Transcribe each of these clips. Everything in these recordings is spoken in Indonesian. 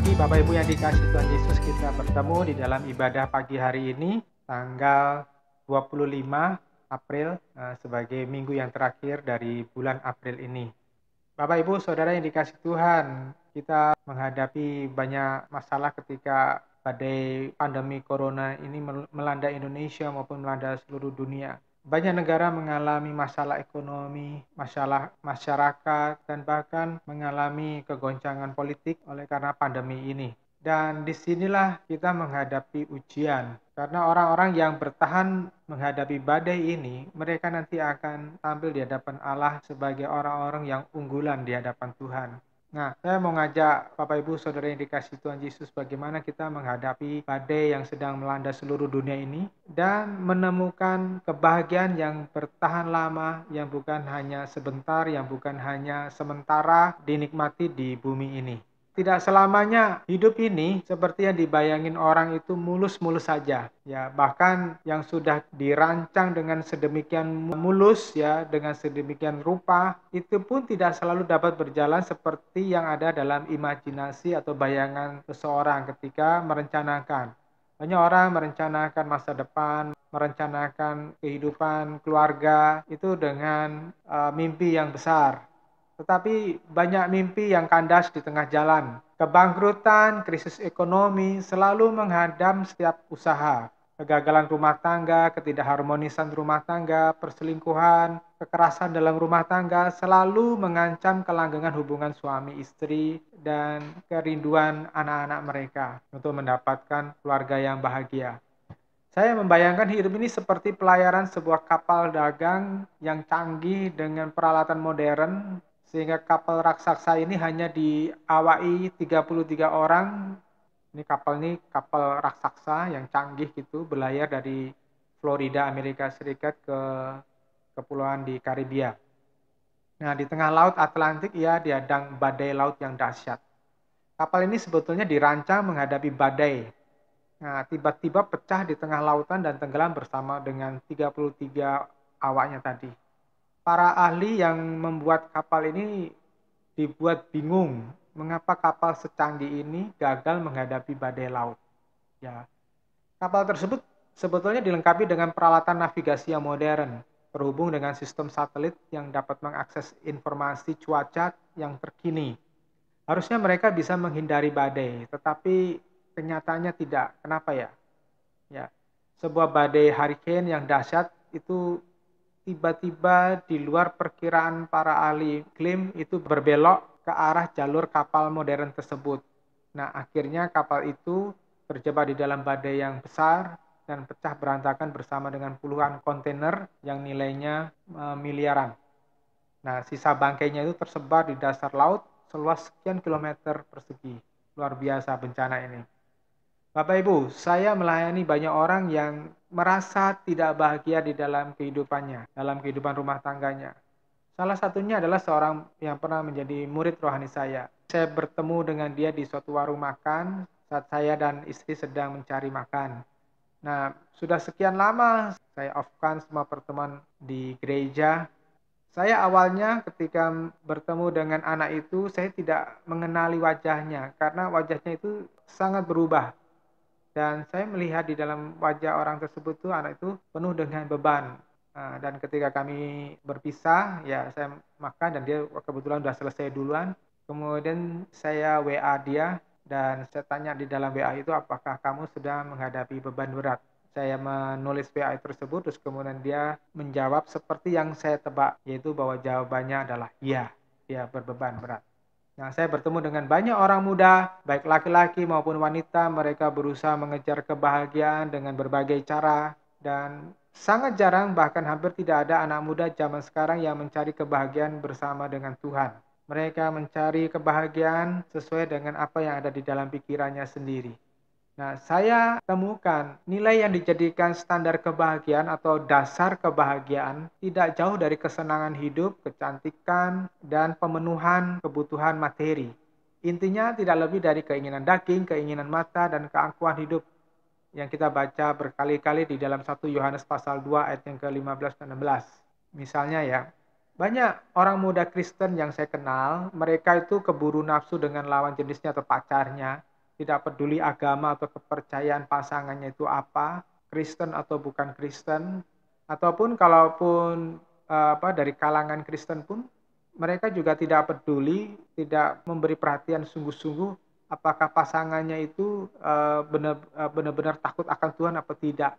pagi Bapak Ibu yang dikasihi Tuhan Yesus, kita bertemu di dalam ibadah pagi hari ini tanggal 25 April sebagai minggu yang terakhir dari bulan April ini. Bapak Ibu Saudara yang dikasihi Tuhan, kita menghadapi banyak masalah ketika badai pandemi corona ini melanda Indonesia maupun melanda seluruh dunia. Banyak negara mengalami masalah ekonomi, masalah masyarakat, dan bahkan mengalami kegoncangan politik oleh karena pandemi ini. Dan disinilah kita menghadapi ujian. Karena orang-orang yang bertahan menghadapi badai ini, mereka nanti akan tampil di hadapan Allah sebagai orang-orang yang unggulan di hadapan Tuhan. Nah, saya mau ngajak Bapak Ibu Saudara yang dikasihi Tuhan Yesus bagaimana kita menghadapi badai yang sedang melanda seluruh dunia ini dan menemukan kebahagiaan yang bertahan lama, yang bukan hanya sebentar, yang bukan hanya sementara dinikmati di bumi ini. Tidak selamanya hidup ini seperti yang dibayangin orang itu mulus-mulus saja. Ya, bahkan yang sudah dirancang dengan sedemikian mulus ya, dengan sedemikian rupa, itu pun tidak selalu dapat berjalan seperti yang ada dalam imajinasi atau bayangan seseorang ketika merencanakan. Banyak orang merencanakan masa depan, merencanakan kehidupan keluarga itu dengan mimpi yang besar. Tetapi banyak mimpi yang kandas di tengah jalan. Kebangkrutan, krisis ekonomi selalu menghadang setiap usaha. Kegagalan rumah tangga, ketidakharmonisan rumah tangga, perselingkuhan, kekerasan dalam rumah tangga selalu mengancam kelanggengan hubungan suami istri dan kerinduan anak-anak mereka untuk mendapatkan keluarga yang bahagia. Saya membayangkan hidup ini seperti pelayaran sebuah kapal dagang yang canggih dengan peralatan modern, sehingga kapal raksasa ini hanya diawaki 33 orang. Ini kapal raksasa yang canggih gitu, berlayar dari Florida, Amerika Serikat ke kepulauan di Karibia. Nah, di tengah laut Atlantik ia dihadang badai laut yang dahsyat. Kapal ini sebetulnya dirancang menghadapi badai. Nah, tiba-tiba pecah di tengah lautan dan tenggelam bersama dengan 33 awaknya tadi. Para ahli yang membuat kapal ini dibuat bingung mengapa kapal secanggih ini gagal menghadapi badai laut. Ya, kapal tersebut sebetulnya dilengkapi dengan peralatan navigasi yang modern, terhubung dengan sistem satelit yang dapat mengakses informasi cuaca yang terkini. Harusnya mereka bisa menghindari badai, tetapi kenyataannya tidak. Kenapa ya? Ya, sebuah badai hurricane yang dahsyat itu tiba-tiba di luar perkiraan para ahli iklim itu berbelok ke arah jalur kapal modern tersebut. Nah, akhirnya kapal itu terjebak di dalam badai yang besar dan pecah berantakan bersama dengan puluhan kontainer yang nilainya miliaran. Nah, sisa bangkainya itu tersebar di dasar laut seluas sekian kilometer persegi. Luar biasa bencana ini. Bapak Ibu, saya melayani banyak orang yang merasa tidak bahagia di dalam kehidupannya, dalam kehidupan rumah tangganya. Salah satunya adalah seorang yang pernah menjadi murid rohani saya. Saya bertemu dengan dia di suatu warung makan saat saya dan istri sedang mencari makan. Nah, sudah sekian lama saya off-kan semua pertemuan di gereja. Saya awalnya ketika bertemu dengan anak itu, saya tidak mengenali wajahnya karena wajahnya itu sangat berubah. Dan saya melihat di dalam wajah orang tersebut tuh anak itu penuh dengan beban. Dan ketika kami berpisah, ya saya makan dan dia kebetulan sudah selesai duluan. Kemudian saya WA dia dan saya tanya di dalam WA itu apakah kamu sedang menghadapi beban berat. Saya menulis WA tersebut terus kemudian dia menjawab seperti yang saya tebak, yaitu bahwa jawabannya adalah iya, dia berbeban berat. Nah, saya bertemu dengan banyak orang muda, baik laki-laki maupun wanita, mereka berusaha mengejar kebahagiaan dengan berbagai cara, dan sangat jarang bahkan hampir tidak ada anak muda zaman sekarang yang mencari kebahagiaan bersama dengan Tuhan. Mereka mencari kebahagiaan sesuai dengan apa yang ada di dalam pikirannya sendiri. Nah, saya temukan nilai yang dijadikan standar kebahagiaan atau dasar kebahagiaan tidak jauh dari kesenangan hidup, kecantikan, dan pemenuhan kebutuhan materi. Intinya tidak lebih dari keinginan daging, keinginan mata, dan keangkuhan hidup yang kita baca berkali-kali di dalam 1 Yohanes pasal 2 ayat yang ke-15 dan 16. Misalnya ya, banyak orang muda Kristen yang saya kenal, mereka itu keburu nafsu dengan lawan jenisnya atau pacarnya, tidak peduli agama atau kepercayaan pasangannya itu apa, Kristen atau bukan Kristen, ataupun kalaupun dari kalangan Kristen pun mereka juga tidak peduli, tidak memberi perhatian sungguh-sungguh apakah pasangannya itu benar-benar takut akan Tuhan apa tidak.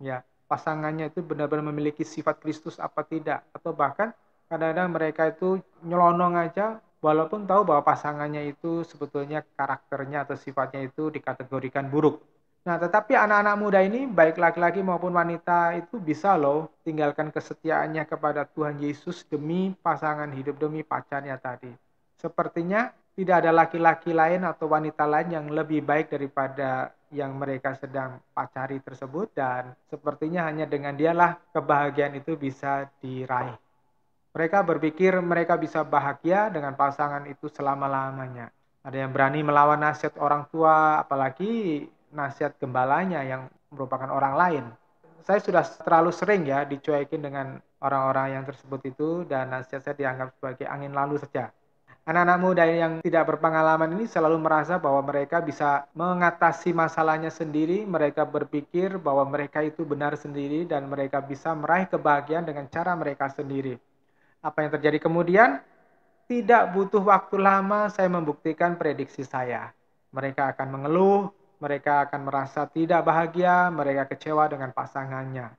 Ya, pasangannya itu benar-benar memiliki sifat Kristus apa tidak, atau bahkan kadang-kadang mereka itu nyelonong aja walaupun tahu bahwa pasangannya itu sebetulnya karakternya atau sifatnya itu dikategorikan buruk. Nah, tetapi anak-anak muda ini baik laki-laki maupun wanita itu bisa loh tinggalkan kesetiaannya kepada Tuhan Yesus demi pasangan hidup, demi pacarnya tadi. Sepertinya tidak ada laki-laki lain atau wanita lain yang lebih baik daripada yang mereka sedang pacari tersebut, dan sepertinya hanya dengan dialah kebahagiaan itu bisa diraih. Mereka berpikir mereka bisa bahagia dengan pasangan itu selama-lamanya. Ada yang berani melawan nasihat orang tua, apalagi nasihat gembalanya yang merupakan orang lain. Saya sudah terlalu sering ya dicuekin dengan orang-orang yang tersebut itu, dan nasihat saya dianggap sebagai angin lalu saja. Anak-anak muda yang tidak berpengalaman ini selalu merasa bahwa mereka bisa mengatasi masalahnya sendiri, mereka berpikir bahwa mereka itu benar sendiri dan mereka bisa meraih kebahagiaan dengan cara mereka sendiri. Apa yang terjadi kemudian? Tidak butuh waktu lama saya membuktikan prediksi saya. Mereka akan mengeluh, mereka akan merasa tidak bahagia, mereka kecewa dengan pasangannya.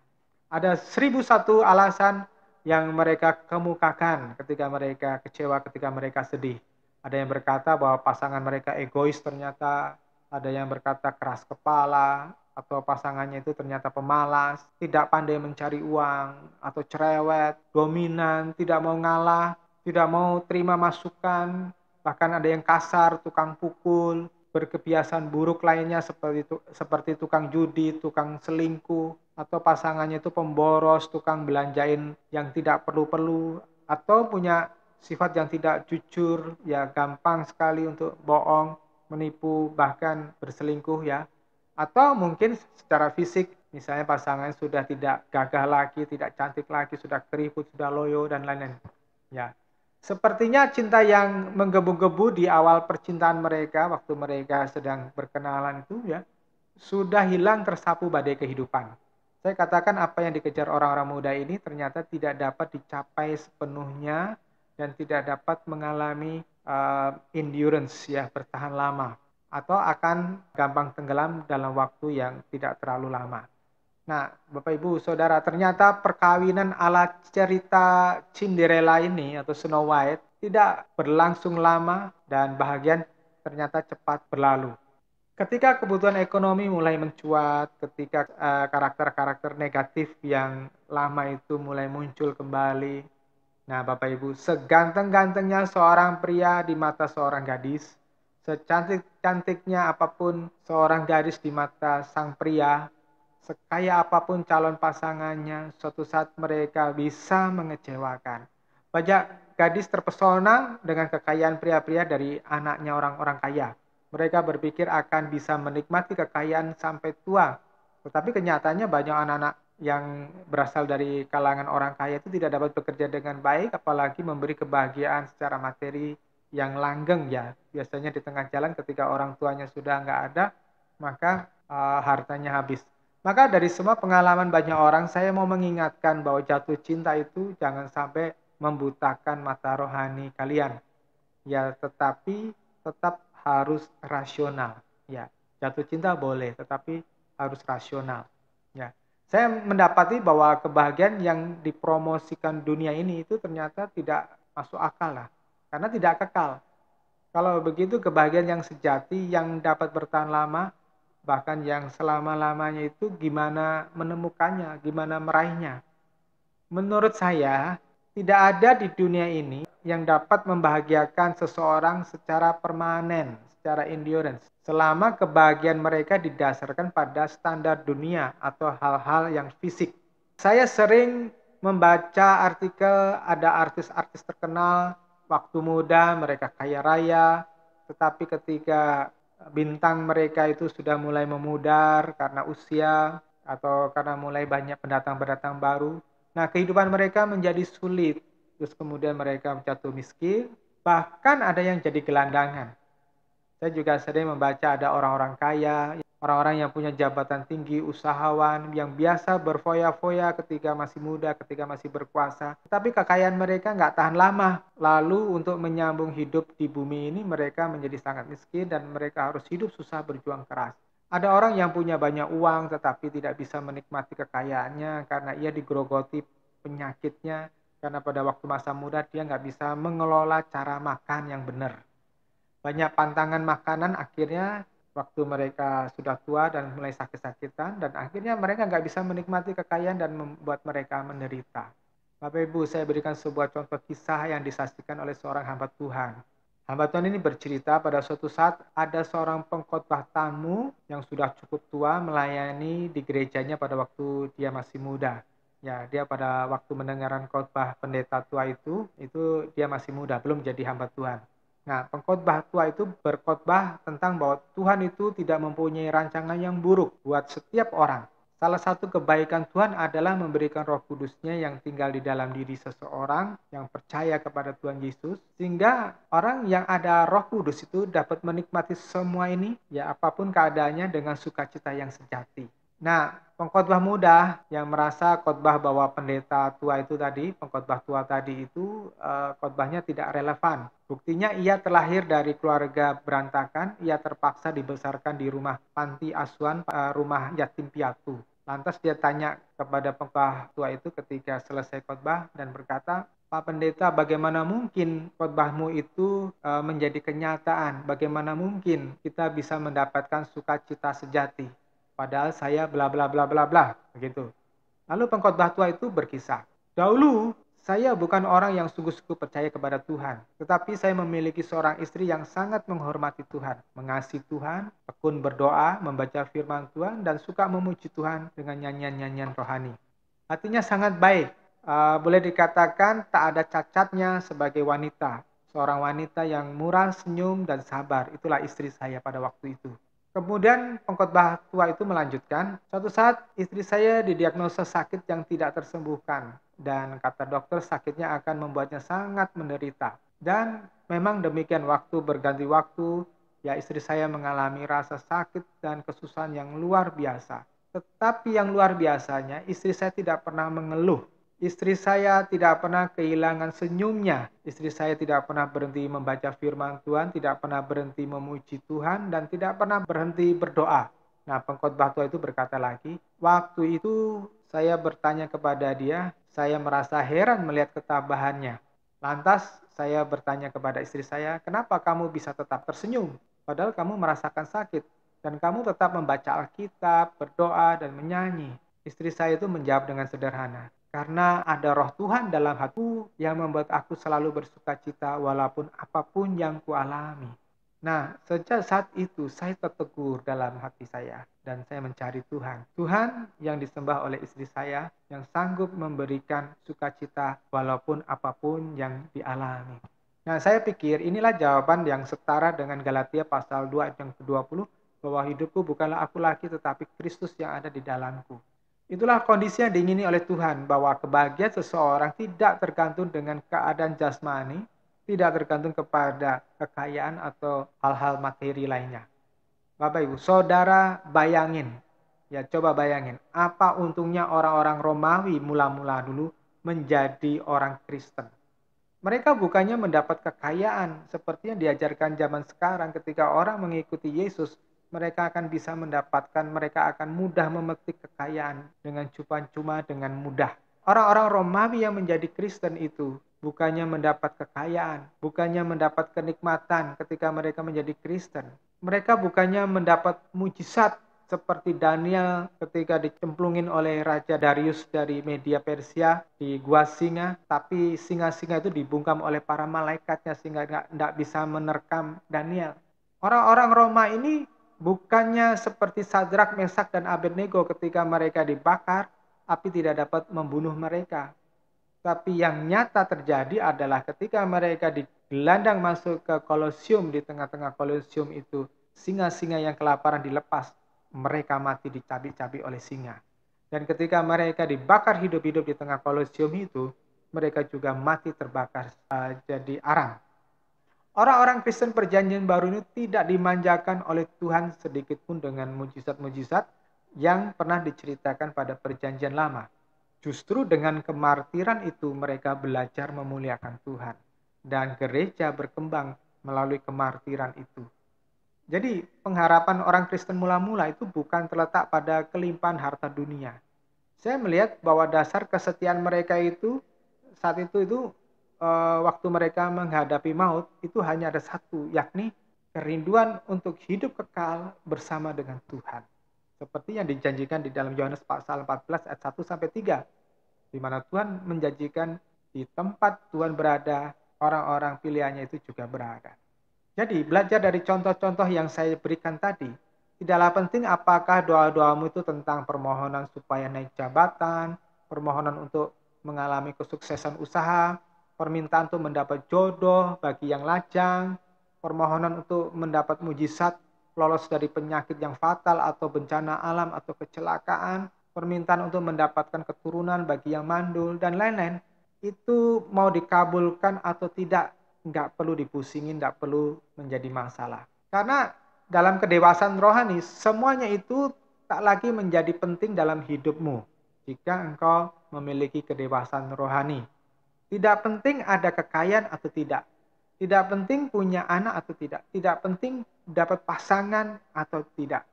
Ada 1001 alasan yang mereka kemukakan ketika mereka kecewa, ketika mereka sedih. Ada yang berkata bahwa pasangan mereka egois ternyata, ada yang berkata keras kepala, atau pasangannya itu ternyata pemalas, tidak pandai mencari uang, atau cerewet, dominan, tidak mau ngalah, tidak mau terima masukan, bahkan ada yang kasar, tukang pukul, berkebiasaan buruk lainnya seperti tukang judi, tukang selingkuh, atau pasangannya itu pemboros, tukang belanjain yang tidak perlu-perlu, atau punya sifat yang tidak jujur, ya gampang sekali untuk bohong, menipu, bahkan berselingkuh ya. Atau mungkin secara fisik, misalnya pasangan sudah tidak gagah lagi, tidak cantik lagi, sudah keriput, sudah loyo, dan lain-lain. Ya, sepertinya cinta yang menggebu-gebu di awal percintaan mereka, waktu mereka sedang berkenalan itu ya, sudah hilang tersapu badai kehidupan. Saya katakan apa yang dikejar orang-orang muda ini ternyata tidak dapat dicapai sepenuhnya dan tidak dapat mengalami endurance ya, bertahan lama, atau akan gampang tenggelam dalam waktu yang tidak terlalu lama. Nah, Bapak Ibu Saudara, ternyata perkawinan ala cerita Cinderella ini atau Snow White tidak berlangsung lama dan bahagian ternyata cepat berlalu. Ketika kebutuhan ekonomi mulai mencuat, ketika karakter-karakter negatif yang lama itu mulai muncul kembali. Nah, Bapak Ibu, seganteng-gantengnya seorang pria di mata seorang gadis, secantik-cantiknya apapun seorang gadis di mata sang pria, sekaya apapun calon pasangannya, suatu saat mereka bisa mengecewakan. Banyak gadis terpesona dengan kekayaan pria-pria dari anaknya orang-orang kaya. Mereka berpikir akan bisa menikmati kekayaan sampai tua. Tetapi kenyataannya banyak anak-anak yang berasal dari kalangan orang kaya itu tidak dapat bekerja dengan baik, apalagi memberi kebahagiaan secara materi yang langgeng ya. Biasanya di tengah jalan ketika orang tuanya sudah nggak ada, maka hartanya habis. Maka dari semua pengalaman banyak orang, saya mau mengingatkan bahwa jatuh cinta itu jangan sampai membutakan mata rohani kalian. Ya, tetapi tetap harus rasional. Ya, jatuh cinta boleh, tetapi harus rasional. Ya, saya mendapati bahwa kebahagiaan yang dipromosikan dunia ini itu ternyata tidak masuk akal lah, karena tidak kekal. Kalau begitu kebahagiaan yang sejati, yang dapat bertahan lama, bahkan yang selama-lamanya itu gimana menemukannya, gimana meraihnya. Menurut saya, tidak ada di dunia ini yang dapat membahagiakan seseorang secara permanen, secara endurance, selama kebahagiaan mereka didasarkan pada standar dunia atau hal-hal yang fisik. Saya sering membaca artikel ada artis-artis terkenal, waktu muda mereka kaya raya, tetapi ketika bintang mereka itu sudah mulai memudar karena usia atau karena mulai banyak pendatang-pendatang baru, nah kehidupan mereka menjadi sulit, terus kemudian mereka jatuh miskin, bahkan ada yang jadi gelandangan. Saya juga sering membaca ada orang-orang kaya, orang-orang yang punya jabatan tinggi, usahawan, yang biasa berfoya-foya ketika masih muda, ketika masih berkuasa. Tapi kekayaan mereka nggak tahan lama. Lalu untuk menyambung hidup di bumi ini, mereka menjadi sangat miskin dan mereka harus hidup susah berjuang keras. Ada orang yang punya banyak uang tetapi tidak bisa menikmati kekayaannya karena ia digerogoti penyakitnya, karena pada waktu masa muda dia nggak bisa mengelola cara makan yang benar. Banyak pantangan makanan akhirnya waktu mereka sudah tua dan mulai sakit-sakitan, dan akhirnya mereka nggak bisa menikmati kekayaan dan membuat mereka menderita. Bapak Ibu, saya berikan sebuah contoh kisah yang disaksikan oleh seorang hamba Tuhan. Hamba Tuhan ini bercerita pada suatu saat ada seorang pengkhotbah tamu yang sudah cukup tua melayani di gerejanya pada waktu dia masih muda. Ya, dia pada waktu mendengarkan khotbah pendeta tua itu dia masih muda, belum jadi hamba Tuhan. Nah, pengkhotbah tua itu berkhotbah tentang bahwa Tuhan itu tidak mempunyai rancangan yang buruk buat setiap orang. Salah satu kebaikan Tuhan adalah memberikan Roh Kudus-Nya yang tinggal di dalam diri seseorang yang percaya kepada Tuhan Yesus, sehingga orang yang ada Roh Kudus itu dapat menikmati semua ini, ya apapun keadaannya, dengan sukacita yang sejati. Nah, pengkhotbah muda yang merasa khotbah bahwa pendeta tua itu tadi, pengkhotbah tua tadi itu khotbahnya tidak relevan. Buktinya ia terlahir dari keluarga berantakan, ia terpaksa dibesarkan di rumah panti asuhan, rumah yatim piatu. Lantas dia tanya kepada pengkhotbah tua itu ketika selesai khotbah dan berkata, "Pak Pendeta, bagaimana mungkin khotbahmu itu menjadi kenyataan? Bagaimana mungkin kita bisa mendapatkan sukacita sejati? Padahal saya bla bla bla bla bla," begitu. Lalu pengkhotbah tua itu berkisah, "Dahulu saya bukan orang yang sungguh-sungguh percaya kepada Tuhan, tetapi saya memiliki seorang istri yang sangat menghormati Tuhan, mengasihi Tuhan, tekun berdoa, membaca firman Tuhan, dan suka memuji Tuhan dengan nyanyian-nyanyian rohani. Hatinya sangat baik, boleh dikatakan tak ada cacatnya sebagai wanita. Seorang wanita yang murah senyum dan sabar, itulah istri saya pada waktu itu." Kemudian pengkhotbah tua itu melanjutkan, "Suatu saat istri saya didiagnosa sakit yang tidak tersembuhkan, dan kata dokter sakitnya akan membuatnya sangat menderita. Dan memang demikian, waktu berganti waktu, ya istri saya mengalami rasa sakit dan kesusahan yang luar biasa. Tetapi yang luar biasanya, istri saya tidak pernah mengeluh. Istri saya tidak pernah kehilangan senyumnya. Istri saya tidak pernah berhenti membaca firman Tuhan, tidak pernah berhenti memuji Tuhan, dan tidak pernah berhenti berdoa." Nah, pengkhotbah tua itu berkata lagi, "Waktu itu saya bertanya kepada dia, saya merasa heran melihat ketabahannya. Lantas saya bertanya kepada istri saya, 'Kenapa kamu bisa tetap tersenyum? Padahal kamu merasakan sakit. Dan kamu tetap membaca Alkitab, berdoa, dan menyanyi.' Istri saya itu menjawab dengan sederhana, 'Karena ada roh Tuhan dalam hatiku yang membuat aku selalu bersukacita walaupun apapun yang kualami.' Nah, sejak saat itu saya tertegur dalam hati saya dan saya mencari Tuhan. Tuhan yang disembah oleh istri saya yang sanggup memberikan sukacita walaupun apapun yang dialami." Nah, saya pikir inilah jawaban yang setara dengan Galatia pasal 2 ayat yang ke-20, bahwa hidupku bukanlah aku lagi tetapi Kristus yang ada di dalamku. Itulah kondisi yang diingini oleh Tuhan, bahwa kebahagiaan seseorang tidak tergantung dengan keadaan jasmani, tidak tergantung kepada kekayaan atau hal-hal materi lainnya. Bapak Ibu, saudara bayangin, ya coba bayangin, apa untungnya orang-orang Romawi mula-mula dulu menjadi orang Kristen. Mereka bukannya mendapat kekayaan seperti yang diajarkan zaman sekarang. Ketika orang mengikuti Yesus, mereka akan bisa mendapatkan, mereka akan mudah memetik kekayaan dengan cuma-cuma, dengan mudah. Orang-orang Romawi yang menjadi Kristen itu bukannya mendapat kekayaan, bukannya mendapat kenikmatan ketika mereka menjadi Kristen. Mereka bukannya mendapat mujizat seperti Daniel ketika dicemplungin oleh Raja Darius dari Media Persia di gua singa, tapi singa-singa itu dibungkam oleh para malaikatnya sehingga nggak bisa menerkam Daniel. Orang-orang Roma ini bukannya seperti Sadrak, Mesak, dan Abednego ketika mereka dibakar, api tidak dapat membunuh mereka. Tapi yang nyata terjadi adalah ketika mereka digelandang masuk ke kolosium, di tengah-tengah kolosium itu singa-singa yang kelaparan dilepas, mereka mati dicabik-cabik oleh singa. Dan ketika mereka dibakar hidup-hidup di tengah kolosium itu, mereka juga mati terbakar jadi arang. Orang-orang Kristen Perjanjian Baru ini tidak dimanjakan oleh Tuhan sedikit pun dengan mujizat-mujizat yang pernah diceritakan pada Perjanjian Lama. Justru dengan kemartiran itu mereka belajar memuliakan Tuhan. Dan gereja berkembang melalui kemartiran itu. Jadi pengharapan orang Kristen mula-mula itu bukan terletak pada kelimpahan harta dunia. Saya melihat bahwa dasar kesetiaan mereka itu saat itu waktu mereka menghadapi maut itu hanya ada satu, yakni kerinduan untuk hidup kekal bersama dengan Tuhan. Seperti yang dijanjikan di dalam Yohanes pasal 14 ayat 1 sampai 3, di mana Tuhan menjanjikan di tempat Tuhan berada, orang-orang pilihannya itu juga berada. Jadi belajar dari contoh-contoh yang saya berikan tadi, tidaklah penting apakah doa-doamu itu tentang permohonan supaya naik jabatan, permohonan untuk mengalami kesuksesan usaha, permintaan untuk mendapat jodoh bagi yang lajang, permohonan untuk mendapat mujizat, lolos dari penyakit yang fatal atau bencana alam atau kecelakaan, permintaan untuk mendapatkan keturunan bagi yang mandul, dan lain-lain. Itu mau dikabulkan atau tidak, nggak perlu dipusingin, nggak perlu menjadi masalah. Karena dalam kedewasaan rohani, semuanya itu tak lagi menjadi penting dalam hidupmu jika engkau memiliki kedewasaan rohani. Tidak penting ada kekayaan atau tidak. Tidak penting punya anak atau tidak. Tidak penting dapat pasangan atau tidak.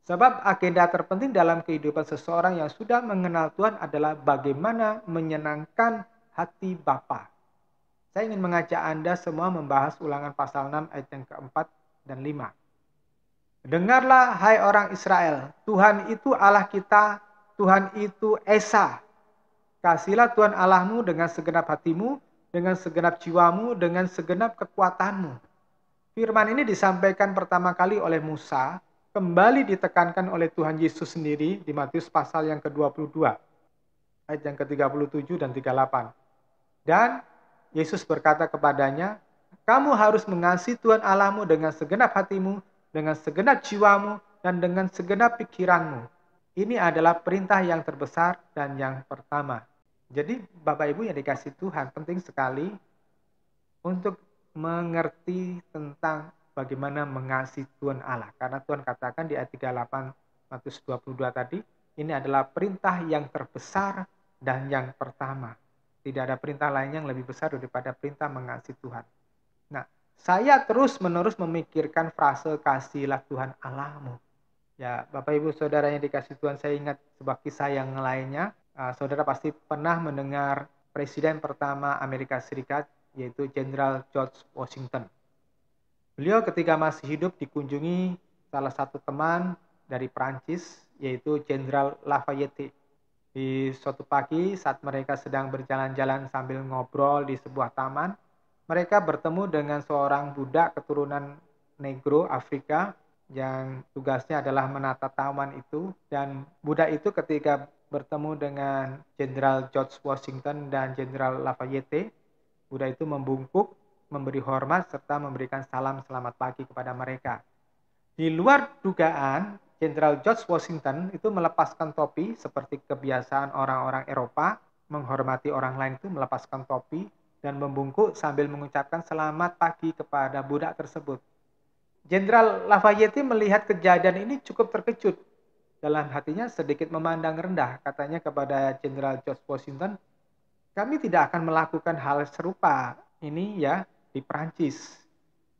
Sebab agenda terpenting dalam kehidupan seseorang yang sudah mengenal Tuhan adalah bagaimana menyenangkan hati Bapa. Saya ingin mengajak Anda semua membahas Ulangan pasal 6 ayat yang keempat dan 5. Dengarlah hai orang Israel, Tuhan itu Allah kita, Tuhan itu Esa. Kasihilah Tuhan Allahmu dengan segenap hatimu, dengan segenap jiwamu, dengan segenap kekuatanmu. Firman ini disampaikan pertama kali oleh Musa, kembali ditekankan oleh Tuhan Yesus sendiri di Matius pasal yang ke-22, ayat yang ke-37 dan 38. Dan Yesus berkata kepadanya, kamu harus mengasihi Tuhan Allahmu dengan segenap hatimu, dengan segenap jiwamu, dan dengan segenap pikiranmu. Ini adalah perintah yang terbesar dan yang pertama. Jadi Bapak Ibu yang dikasihi Tuhan, penting sekali untuk mengerti tentang bagaimana mengasihi Tuhan Allah. Karena Tuhan katakan di ayat 38 Matius 22 tadi, ini adalah perintah yang terbesar dan yang pertama. Tidak ada perintah lain yang lebih besar daripada perintah mengasihi Tuhan. Nah, saya terus-menerus memikirkan frase kasihilah Tuhan Allahmu. Ya, Bapak Ibu Saudara yang dikasihi Tuhan, saya ingat sebuah kisah yang lainnya. Saudara pasti pernah mendengar Presiden pertama Amerika Serikat, yaitu Jenderal George Washington. Beliau ketika masih hidup dikunjungi salah satu teman dari Prancis, yaitu Jenderal Lafayette. Di suatu pagi saat mereka sedang berjalan-jalan sambil ngobrol di sebuah taman, mereka bertemu dengan seorang budak keturunan Negro Afrika yang tugasnya adalah menata taman itu. Dan budak itu ketika bertemu dengan Jenderal George Washington dan Jenderal Lafayette, budak itu membungkuk, memberi hormat, serta memberikan salam selamat pagi kepada mereka. Di luar dugaan, Jenderal George Washington itu melepaskan topi seperti kebiasaan orang-orang Eropa, menghormati orang lain itu melepaskan topi dan membungkuk sambil mengucapkan selamat pagi kepada budak tersebut. Jenderal Lafayette melihat kejadian ini cukup terkejut. Dalam hatinya sedikit memandang rendah, katanya kepada Jenderal George Washington, kami tidak akan melakukan hal serupa ini ya di Prancis.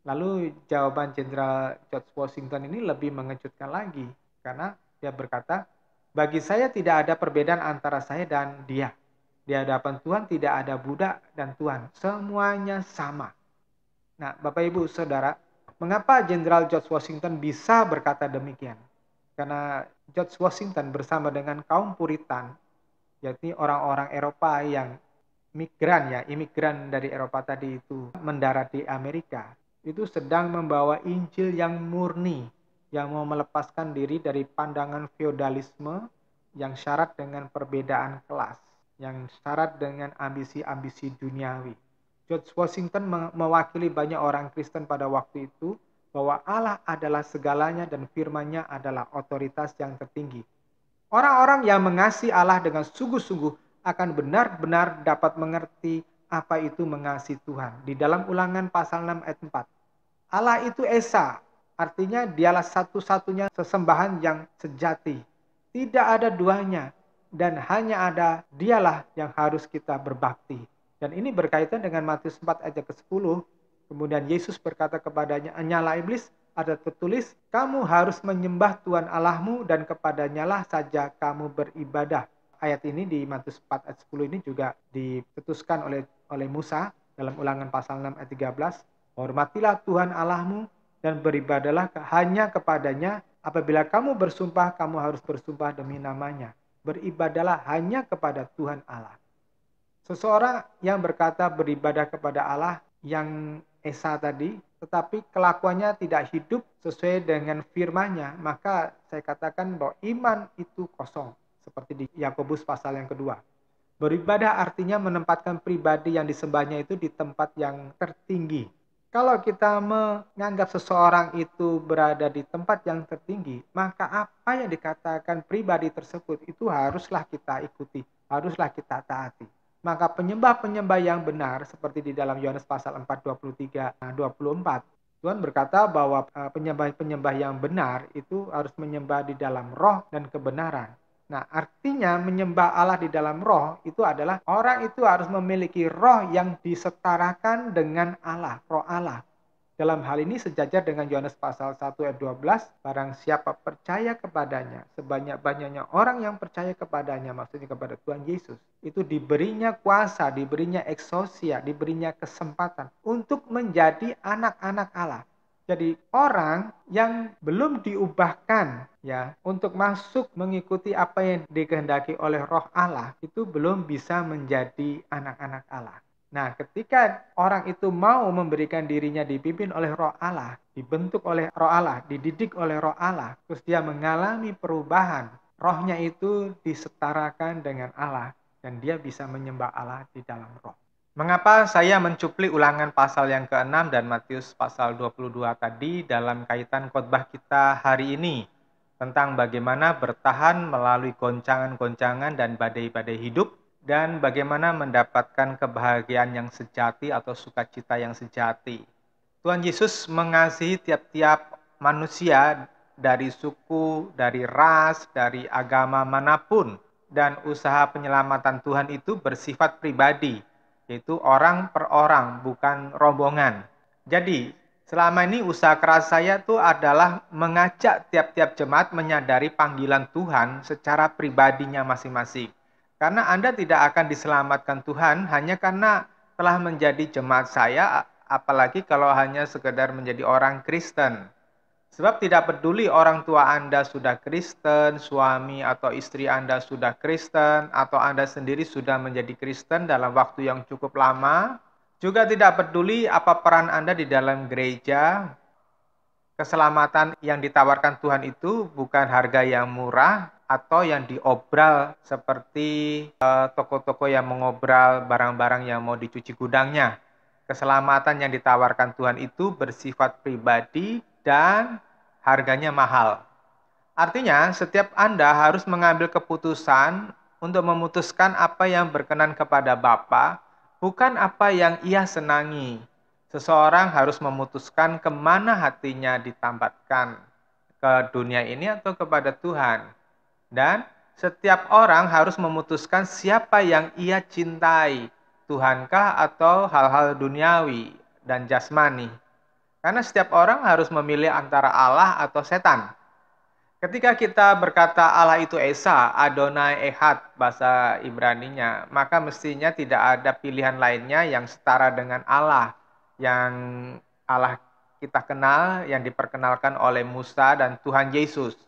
Lalu jawaban Jenderal George Washington ini lebih mengejutkan lagi, karena dia berkata, bagi saya tidak ada perbedaan antara saya dan dia. Di hadapan Tuhan tidak ada budak dan tuan, semuanya sama. Nah, Bapak Ibu Saudara, mengapa Jenderal George Washington bisa berkata demikian? Karena George Washington bersama dengan kaum Puritan, yakni orang-orang Eropa yang imigran dari Eropa tadi itu mendarat di Amerika, itu sedang membawa Injil yang murni, yang mau melepaskan diri dari pandangan feodalisme yang syarat dengan perbedaan kelas, yang syarat dengan ambisi-ambisi duniawi. George Washington mewakili banyak orang Kristen pada waktu itu bahwa Allah adalah segalanya dan firman-Nya adalah otoritas yang tertinggi. Orang-orang yang mengasihi Allah dengan sungguh-sungguh akan benar-benar dapat mengerti apa itu mengasihi Tuhan. Di dalam Ulangan pasal 6 ayat 4. Allah itu Esa, artinya dialah satu-satunya sesembahan yang sejati. Tidak ada duanya, dan hanya ada dialah yang harus kita berbakti. Dan ini berkaitan dengan Matius 4 ayat ke-10. Kemudian Yesus berkata kepadanya, "Nyala iblis, ada tertulis, kamu harus menyembah Tuhan Allahmu dan kepadanya lah saja kamu beribadah." Ayat ini di Matius 4 ayat 10 ini juga dicetuskan oleh Musa dalam Ulangan pasal 6 ayat 13. Hormatilah Tuhan Allahmu dan beribadalah hanya kepadanya. Apabila kamu bersumpah, kamu harus bersumpah demi namanya. Beribadalah hanya kepada Tuhan Allah. Seseorang yang berkata beribadah kepada Allah yang Esa tadi, tetapi kelakuannya tidak hidup sesuai dengan firman-Nya, maka saya katakan bahwa iman itu kosong. Seperti di Yakobus pasal yang kedua. Beribadah artinya menempatkan pribadi yang disembahnya itu di tempat yang tertinggi. Kalau kita menganggap seseorang itu berada di tempat yang tertinggi, maka apa yang dikatakan pribadi tersebut itu haruslah kita ikuti, haruslah kita taati. Maka penyembah-penyembah yang benar seperti di dalam Yohanes pasal 4, 23-24, Tuhan berkata bahwa penyembah-penyembah yang benar itu harus menyembah di dalam roh dan kebenaran. Nah, artinya menyembah Allah di dalam roh itu adalah orang itu harus memiliki roh yang disetarakan dengan Allah, roh Allah. Dalam hal ini sejajar dengan Yohanes pasal 1 ayat 12, barang siapa percaya kepadanya, sebanyak-banyaknya orang yang percaya kepadanya, maksudnya kepada Tuhan Yesus, itu diberinya kuasa, diberinya eksosia, diberinya kesempatan untuk menjadi anak-anak Allah. Jadi orang yang belum diubahkan ya untuk masuk mengikuti apa yang dikehendaki oleh Roh Allah itu belum bisa menjadi anak-anak Allah. Nah, ketika orang itu mau memberikan dirinya dipimpin oleh Roh Allah, dibentuk oleh Roh Allah, dididik oleh Roh Allah, terus dia mengalami perubahan, rohnya itu disetarakan dengan Allah dan dia bisa menyembah Allah di dalam roh. Mengapa saya mencuplik Ulangan pasal yang ke-6 dan Matius pasal 22 tadi dalam kaitan khotbah kita hari ini tentang bagaimana bertahan melalui goncangan-goncangan dan badai-badai hidup dan bagaimana mendapatkan kebahagiaan yang sejati atau sukacita yang sejati. Tuhan Yesus mengasihi tiap-tiap manusia dari suku, dari ras, dari agama manapun. Dan usaha penyelamatan Tuhan itu bersifat pribadi, yaitu orang per orang, bukan rombongan. Jadi, selama ini usaha keras saya itu adalah mengajak tiap-tiap jemaat menyadari panggilan Tuhan secara pribadinya masing-masing. Karena Anda tidak akan diselamatkan Tuhan hanya karena telah menjadi jemaat saya, apalagi kalau hanya sekedar menjadi orang Kristen. Sebab tidak peduli orang tua Anda sudah Kristen, suami atau istri Anda sudah Kristen, atau Anda sendiri sudah menjadi Kristen dalam waktu yang cukup lama. Juga tidak peduli apa peran Anda di dalam gereja. Keselamatan yang ditawarkan Tuhan itu bukan harga yang murah, atau yang diobral seperti toko-toko yang mengobral barang-barang yang mau dicuci gudangnya. Keselamatan yang ditawarkan Tuhan itu bersifat pribadi dan harganya mahal. Artinya, setiap Anda harus mengambil keputusan untuk memutuskan apa yang berkenan kepada Bapa, bukan apa yang Ia senangi. Seseorang harus memutuskan kemana hatinya ditambatkan, ke dunia ini atau kepada Tuhan. Dan setiap orang harus memutuskan siapa yang ia cintai, Tuhankah atau hal-hal duniawi dan jasmani. Karena setiap orang harus memilih antara Allah atau setan. Ketika kita berkata Allah itu Esa, Adonai Ehad bahasa Ibraninya, maka mestinya tidak ada pilihan lainnya yang setara dengan Allah, yang Allah kita kenal, yang diperkenalkan oleh Musa dan Tuhan Yesus.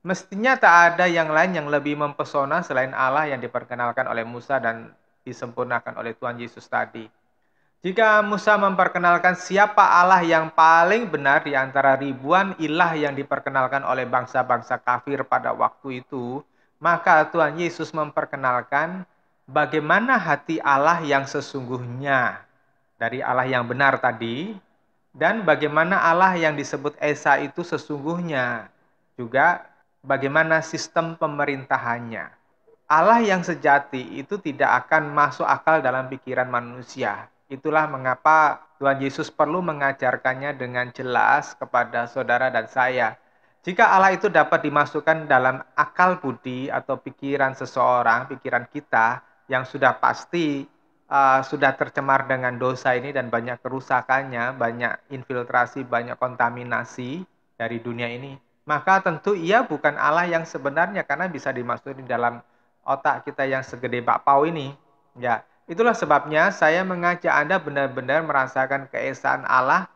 Mestinya tak ada yang lain yang lebih mempesona selain Allah yang diperkenalkan oleh Musa dan disempurnakan oleh Tuhan Yesus tadi. Jika Musa memperkenalkan siapa Allah yang paling benar di antara ribuan ilah yang diperkenalkan oleh bangsa-bangsa kafir pada waktu itu, maka Tuhan Yesus memperkenalkan bagaimana hati Allah yang sesungguhnya dari Allah yang benar tadi, dan bagaimana Allah yang disebut Esa itu sesungguhnya, juga bagaimana sistem pemerintahannya. Allah yang sejati itu tidak akan masuk akal dalam pikiran manusia. Itulah mengapa Tuhan Yesus perlu mengajarkannya dengan jelas kepada saudara dan saya. Jika Allah itu dapat dimasukkan dalam akal budi atau pikiran seseorang, pikiran kita yang sudah pasti sudah tercemar dengan dosa ini dan banyak kerusakannya, banyak infiltrasi, banyak kontaminasi dari dunia ini, maka tentu ia bukan Allah yang sebenarnya karena bisa dimasukin dalam otak kita yang segede bakpao ini. Ya, itulah sebabnya saya mengajak Anda benar-benar merasakan keesaan Allah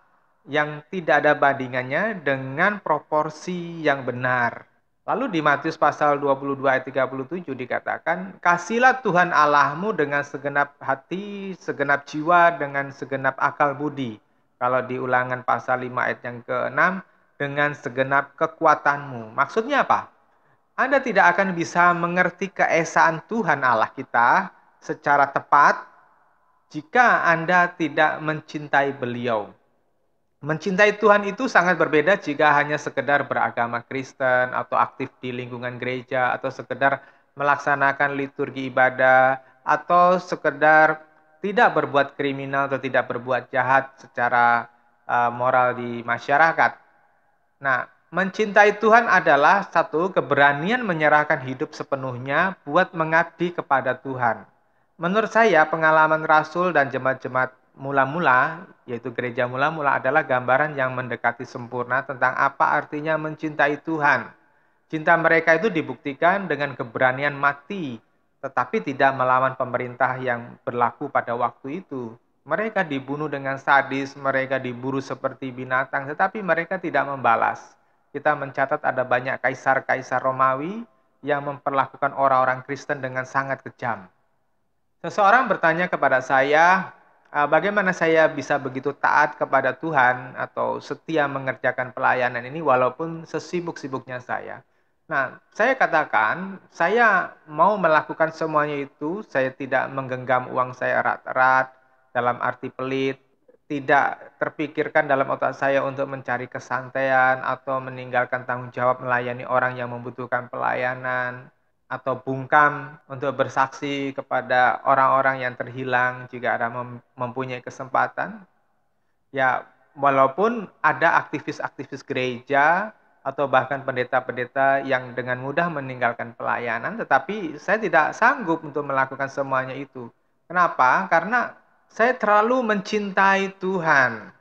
yang tidak ada bandingannya dengan proporsi yang benar. Lalu di Matius pasal 22 ayat 37 dikatakan, "Kasihlah Tuhan Allahmu dengan segenap hati, segenap jiwa, dengan segenap akal budi." Kalau di Ulangan pasal 5 ayat yang ke-6, dengan segenap kekuatanmu. Maksudnya apa? Anda tidak akan bisa mengerti keesaan Tuhan Allah kita secara tepat jika Anda tidak mencintai Beliau. Mencintai Tuhan itu sangat berbeda jika hanya sekedar beragama Kristen atau aktif di lingkungan gereja atau sekedar melaksanakan liturgi ibadah atau sekedar tidak berbuat kriminal atau tidak berbuat jahat secara moral di masyarakat. Nah, mencintai Tuhan adalah satu keberanian menyerahkan hidup sepenuhnya buat mengabdi kepada Tuhan. Menurut saya, pengalaman Rasul dan jemaat-jemaat mula-mula, yaitu gereja mula-mula adalah gambaran yang mendekati sempurna tentang apa artinya mencintai Tuhan. Cinta mereka itu dibuktikan dengan keberanian mati, tetapi tidak melawan pemerintah yang berlaku pada waktu itu. Mereka dibunuh dengan sadis, mereka diburu seperti binatang, tetapi mereka tidak membalas. Kita mencatat ada banyak kaisar-kaisar Romawi yang memperlakukan orang-orang Kristen dengan sangat kejam. Seseorang bertanya kepada saya, bagaimana saya bisa begitu taat kepada Tuhan atau setia mengerjakan pelayanan ini walaupun sesibuk-sibuknya saya. Nah, saya katakan, saya mau melakukan semuanya itu, saya tidak menggenggam uang saya erat-erat, dalam arti pelit, tidak terpikirkan dalam otak saya untuk mencari kesantaian atau meninggalkan tanggung jawab melayani orang yang membutuhkan pelayanan, atau bungkam untuk bersaksi kepada orang-orang yang terhilang jika ada mempunyai kesempatan. Ya, walaupun ada aktivis-aktivis gereja atau bahkan pendeta-pendeta yang dengan mudah meninggalkan pelayanan, tetapi saya tidak sanggup untuk melakukan semuanya itu. Kenapa? Karena saya terlalu mencintai Tuhan.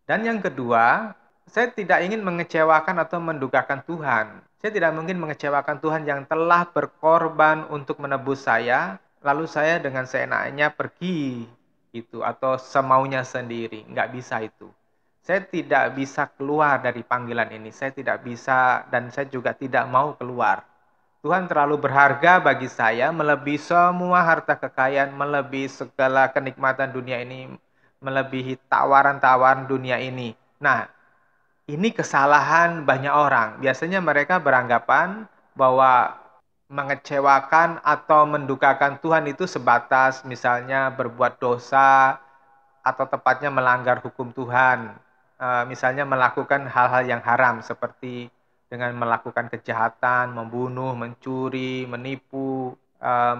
Dan yang kedua, saya tidak ingin mengecewakan atau mendukakan Tuhan. Saya tidak mungkin mengecewakan Tuhan yang telah berkorban untuk menebus saya, lalu saya dengan seenaknya pergi gitu atau semaunya sendiri. Nggak bisa itu. Saya tidak bisa keluar dari panggilan ini. Saya tidak bisa dan saya juga tidak mau keluar. Tuhan terlalu berharga bagi saya, melebihi semua harta kekayaan, melebihi segala kenikmatan dunia ini, melebihi tawaran-tawaran dunia ini. Nah, ini kesalahan banyak orang. Biasanya mereka beranggapan bahwa mengecewakan atau mendukakan Tuhan itu sebatas misalnya berbuat dosa atau tepatnya melanggar hukum Tuhan. Misalnya melakukan hal-hal yang haram seperti dengan melakukan kejahatan, membunuh, mencuri, menipu,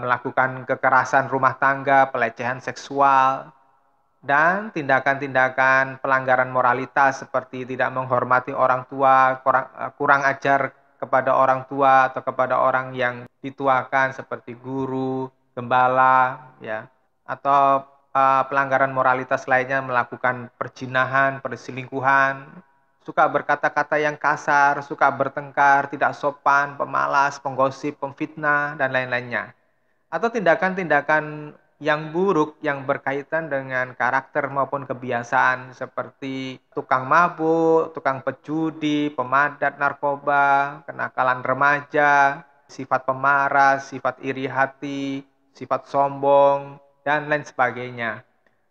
melakukan kekerasan rumah tangga, pelecehan seksual, dan tindakan-tindakan pelanggaran moralitas seperti tidak menghormati orang tua, kurang ajar kepada orang tua atau kepada orang yang dituakan seperti guru, gembala, ya, atau pelanggaran moralitas lainnya melakukan perzinahan, perselingkuhan, suka berkata-kata yang kasar, suka bertengkar, tidak sopan, pemalas, penggosip, pemfitnah, dan lain-lainnya. Atau tindakan-tindakan yang buruk yang berkaitan dengan karakter maupun kebiasaan seperti tukang mabuk, tukang pejudi, pemadat narkoba, kenakalan remaja, sifat pemarah, sifat iri hati, sifat sombong, dan lain sebagainya.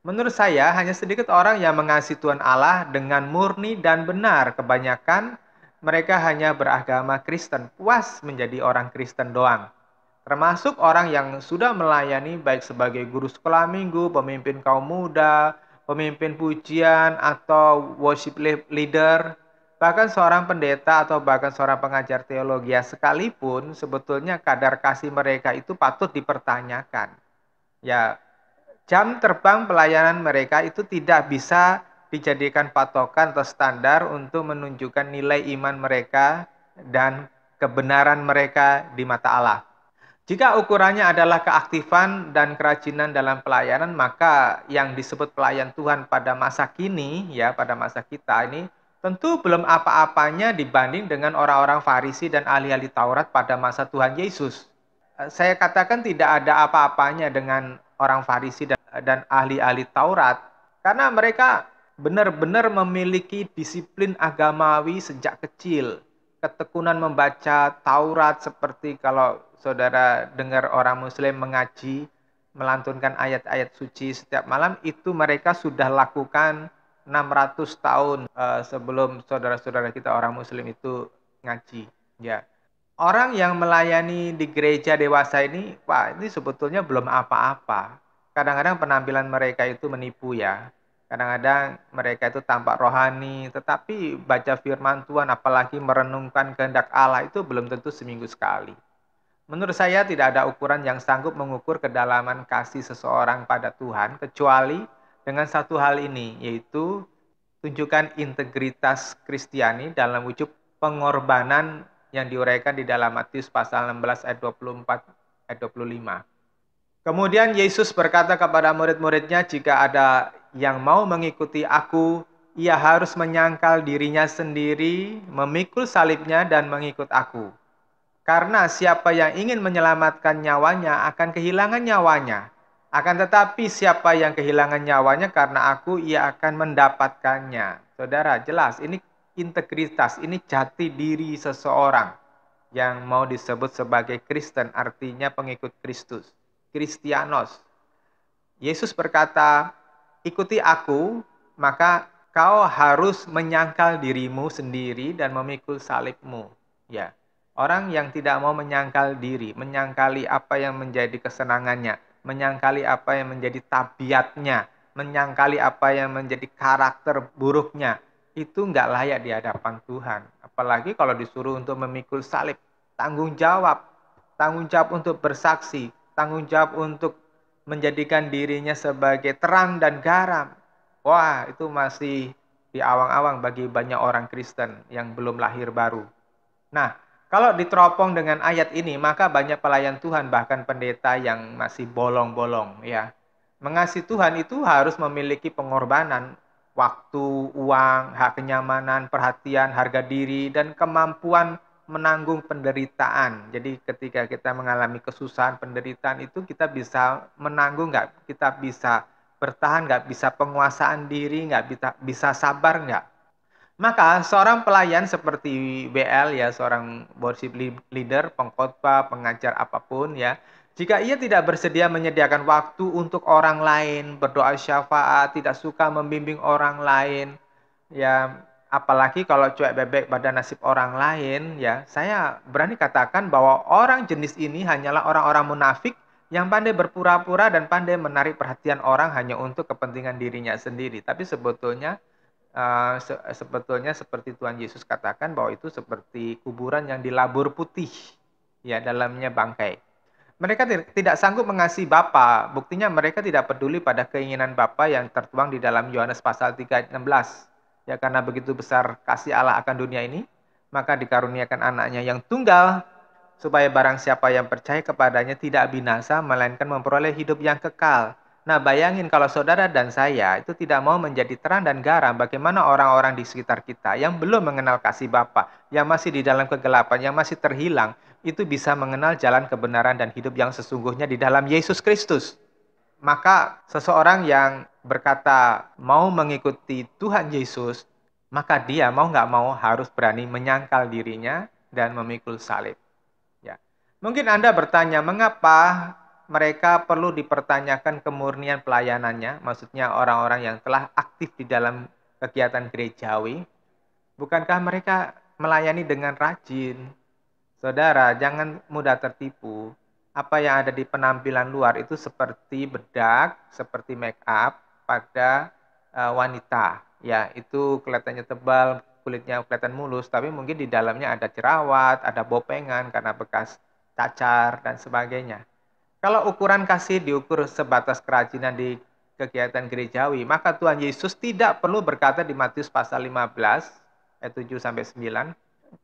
Menurut saya, hanya sedikit orang yang mengasihi Tuhan Allah dengan murni dan benar. Kebanyakan mereka hanya beragama Kristen, puas menjadi orang Kristen doang. Termasuk orang yang sudah melayani baik sebagai guru sekolah minggu, pemimpin kaum muda, pemimpin pujian, atau worship leader. Bahkan seorang pendeta atau bahkan seorang pengajar teologi sekalipun, sebetulnya kadar kasih mereka itu patut dipertanyakan. Ya, jam terbang pelayanan mereka itu tidak bisa dijadikan patokan atau standar untuk menunjukkan nilai iman mereka dan kebenaran mereka di mata Allah. Jika ukurannya adalah keaktifan dan kerajinan dalam pelayanan, maka yang disebut pelayan Tuhan pada masa kini, ya pada masa kita ini, tentu belum apa-apanya dibanding dengan orang-orang Farisi dan ahli-ahli Taurat pada masa Tuhan Yesus. Saya katakan tidak ada apa-apanya dengan orang Farisi dan ahli-ahli Taurat, karena mereka benar-benar memiliki disiplin agamawi sejak kecil. Ketekunan membaca Taurat, seperti kalau saudara dengar orang Muslim mengaji, melantunkan ayat-ayat suci setiap malam, itu mereka sudah lakukan 600 tahun sebelum saudara-saudara kita orang Muslim itu ngaji. Ya. Orang yang melayani di gereja dewasa ini, wah ini sebetulnya belum apa-apa. Kadang-kadang penampilan mereka itu menipu ya. Kadang-kadang mereka itu tampak rohani, tetapi baca firman Tuhan, apalagi merenungkan kehendak Allah itu belum tentu seminggu sekali. Menurut saya tidak ada ukuran yang sanggup mengukur kedalaman kasih seseorang pada Tuhan, kecuali dengan satu hal ini, yaitu tunjukkan integritas Kristiani dalam wujud pengorbanan yang diuraikan di dalam Matius pasal 16 ayat 24 ayat 25. Kemudian Yesus berkata kepada murid-muridnya, jika ada yang mau mengikuti aku, ia harus menyangkal dirinya sendiri, memikul salibnya dan mengikut aku. Karena siapa yang ingin menyelamatkan nyawanya akan kehilangan nyawanya. Akan tetapi siapa yang kehilangan nyawanya karena aku, ia akan mendapatkannya. Saudara, jelas ini integritas, ini jati diri seseorang yang mau disebut sebagai Kristen, artinya pengikut Kristus. Kristianos. Yesus berkata, ikuti aku, maka kau harus menyangkal dirimu sendiri dan memikul salibmu. Ya. Orang yang tidak mau menyangkal diri, menyangkali apa yang menjadi kesenangannya, menyangkali apa yang menjadi tabiatnya, menyangkali apa yang menjadi karakter buruknya, itu nggak layak di hadapan Tuhan. Apalagi kalau disuruh untuk memikul salib, tanggung jawab untuk bersaksi, tanggung jawab untuk menjadikan dirinya sebagai terang dan garam. Wah, itu masih di awang-awang bagi banyak orang Kristen yang belum lahir baru. Nah, kalau diteropong dengan ayat ini, maka banyak pelayan Tuhan, bahkan pendeta yang masih bolong-bolong, ya. Mengasihi Tuhan itu harus memiliki pengorbanan, waktu, uang, hak kenyamanan, perhatian, harga diri, dan kemampuan menanggung penderitaan. Jadi ketika kita mengalami kesusahan, penderitaan itu kita bisa menanggung nggak? Kita bisa bertahan nggak? Bisa penguasaan diri nggak? Bisa sabar nggak? Maka seorang pelayan seperti WL ya, seorang worship leader, pengkhotbah, pengajar apapun ya, jika ia tidak bersedia menyediakan waktu untuk orang lain, berdoa syafaat, tidak suka membimbing orang lain, ya apalagi kalau cuek bebek pada nasib orang lain, ya saya berani katakan bahwa orang jenis ini hanyalah orang-orang munafik yang pandai berpura-pura dan pandai menarik perhatian orang hanya untuk kepentingan dirinya sendiri. Tapi sebetulnya seperti Tuhan Yesus katakan bahwa itu seperti kuburan yang dilabur putih, ya dalamnya bangkai. Mereka tidak sanggup mengasihi Bapa. Buktinya mereka tidak peduli pada keinginan Bapa yang tertuang di dalam Yohanes pasal 3 ayat 16. Ya karena begitu besar kasih Allah akan dunia ini, maka dikaruniakan anaknya yang tunggal, supaya barang siapa yang percaya kepadanya tidak binasa, melainkan memperoleh hidup yang kekal. Nah, bayangin kalau saudara dan saya itu tidak mau menjadi terang dan garam, bagaimana orang-orang di sekitar kita yang belum mengenal kasih Bapa, yang masih di dalam kegelapan, yang masih terhilang, itu bisa mengenal jalan kebenaran dan hidup yang sesungguhnya di dalam Yesus Kristus. Maka seseorang yang berkata mau mengikuti Tuhan Yesus, maka dia mau nggak mau harus berani menyangkal dirinya dan memikul salib. Ya. Mungkin Anda bertanya, mengapa mereka perlu dipertanyakan kemurnian pelayanannya, maksudnya orang-orang yang telah aktif di dalam kegiatan gerejawi. Bukankah mereka melayani dengan rajin? Saudara, jangan mudah tertipu. Apa yang ada di penampilan luar itu seperti bedak, seperti make up pada wanita. Ya, itu kelihatannya tebal, kulitnya kelihatan mulus, tapi mungkin di dalamnya ada jerawat, ada bopengan karena bekas cacar dan sebagainya. Kalau ukuran kasih diukur sebatas kerajinan di kegiatan gerejawi, maka Tuhan Yesus tidak perlu berkata di Matius pasal 15 ayat 7 sampai 9,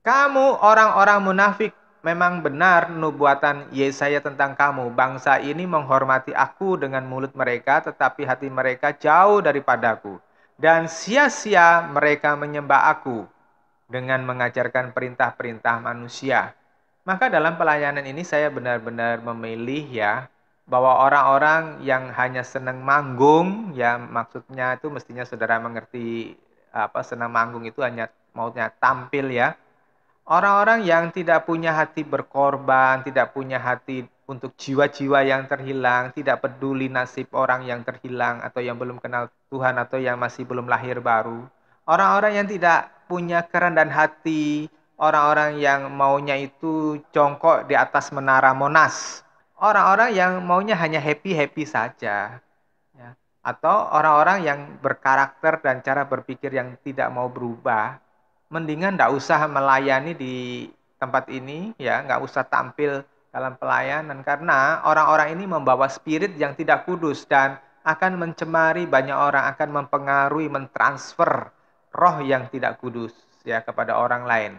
"Kamu orang-orang munafik, memang benar nubuatan Yesaya tentang kamu. Bangsa ini menghormati aku dengan mulut mereka, tetapi hati mereka jauh daripadaku. Dan sia-sia mereka menyembah aku dengan mengajarkan perintah-perintah manusia." Maka dalam pelayanan ini saya benar-benar memilih ya, bahwa orang-orang yang hanya senang manggung, ya maksudnya itu mestinya saudara mengerti apa senang manggung itu hanya maunya tampil ya. Orang-orang yang tidak punya hati berkorban, tidak punya hati untuk jiwa-jiwa yang terhilang, tidak peduli nasib orang yang terhilang atau yang belum kenal Tuhan atau yang masih belum lahir baru. Orang-orang yang tidak punya kerendahan hati, orang-orang yang maunya itu jongkok di atas menara Monas. Orang-orang yang maunya hanya happy-happy saja. Ya. Atau orang-orang yang berkarakter dan cara berpikir yang tidak mau berubah, mendingan nggak usah melayani di tempat ini, ya nggak usah tampil dalam pelayanan, karena orang-orang ini membawa spirit yang tidak kudus dan akan mencemari banyak orang, akan mempengaruhi, mentransfer roh yang tidak kudus ya kepada orang lain.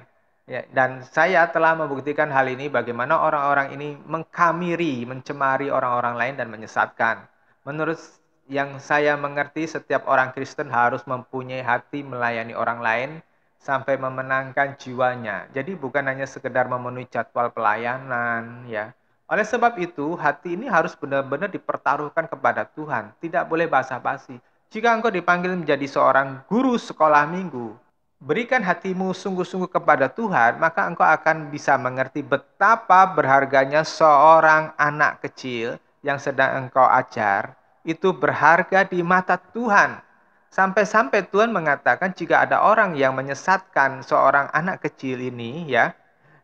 Ya, dan saya telah membuktikan hal ini bagaimana orang-orang ini mengkamiri, mencemari orang-orang lain dan menyesatkan. Menurut yang saya mengerti, setiap orang Kristen harus mempunyai hati melayani orang lain sampai memenangkan jiwanya. Jadi bukan hanya sekedar memenuhi jadwal pelayanan ya. Oleh sebab itu, hati ini harus benar-benar dipertaruhkan kepada Tuhan. Tidak boleh basa-basi. Jika engkau dipanggil menjadi seorang guru sekolah minggu, berikan hatimu sungguh-sungguh kepada Tuhan, maka engkau akan bisa mengerti betapa berharganya seorang anak kecil yang sedang engkau ajar. Itu berharga di mata Tuhan. Sampai-sampai Tuhan mengatakan jika ada orang yang menyesatkan seorang anak kecil ini ya,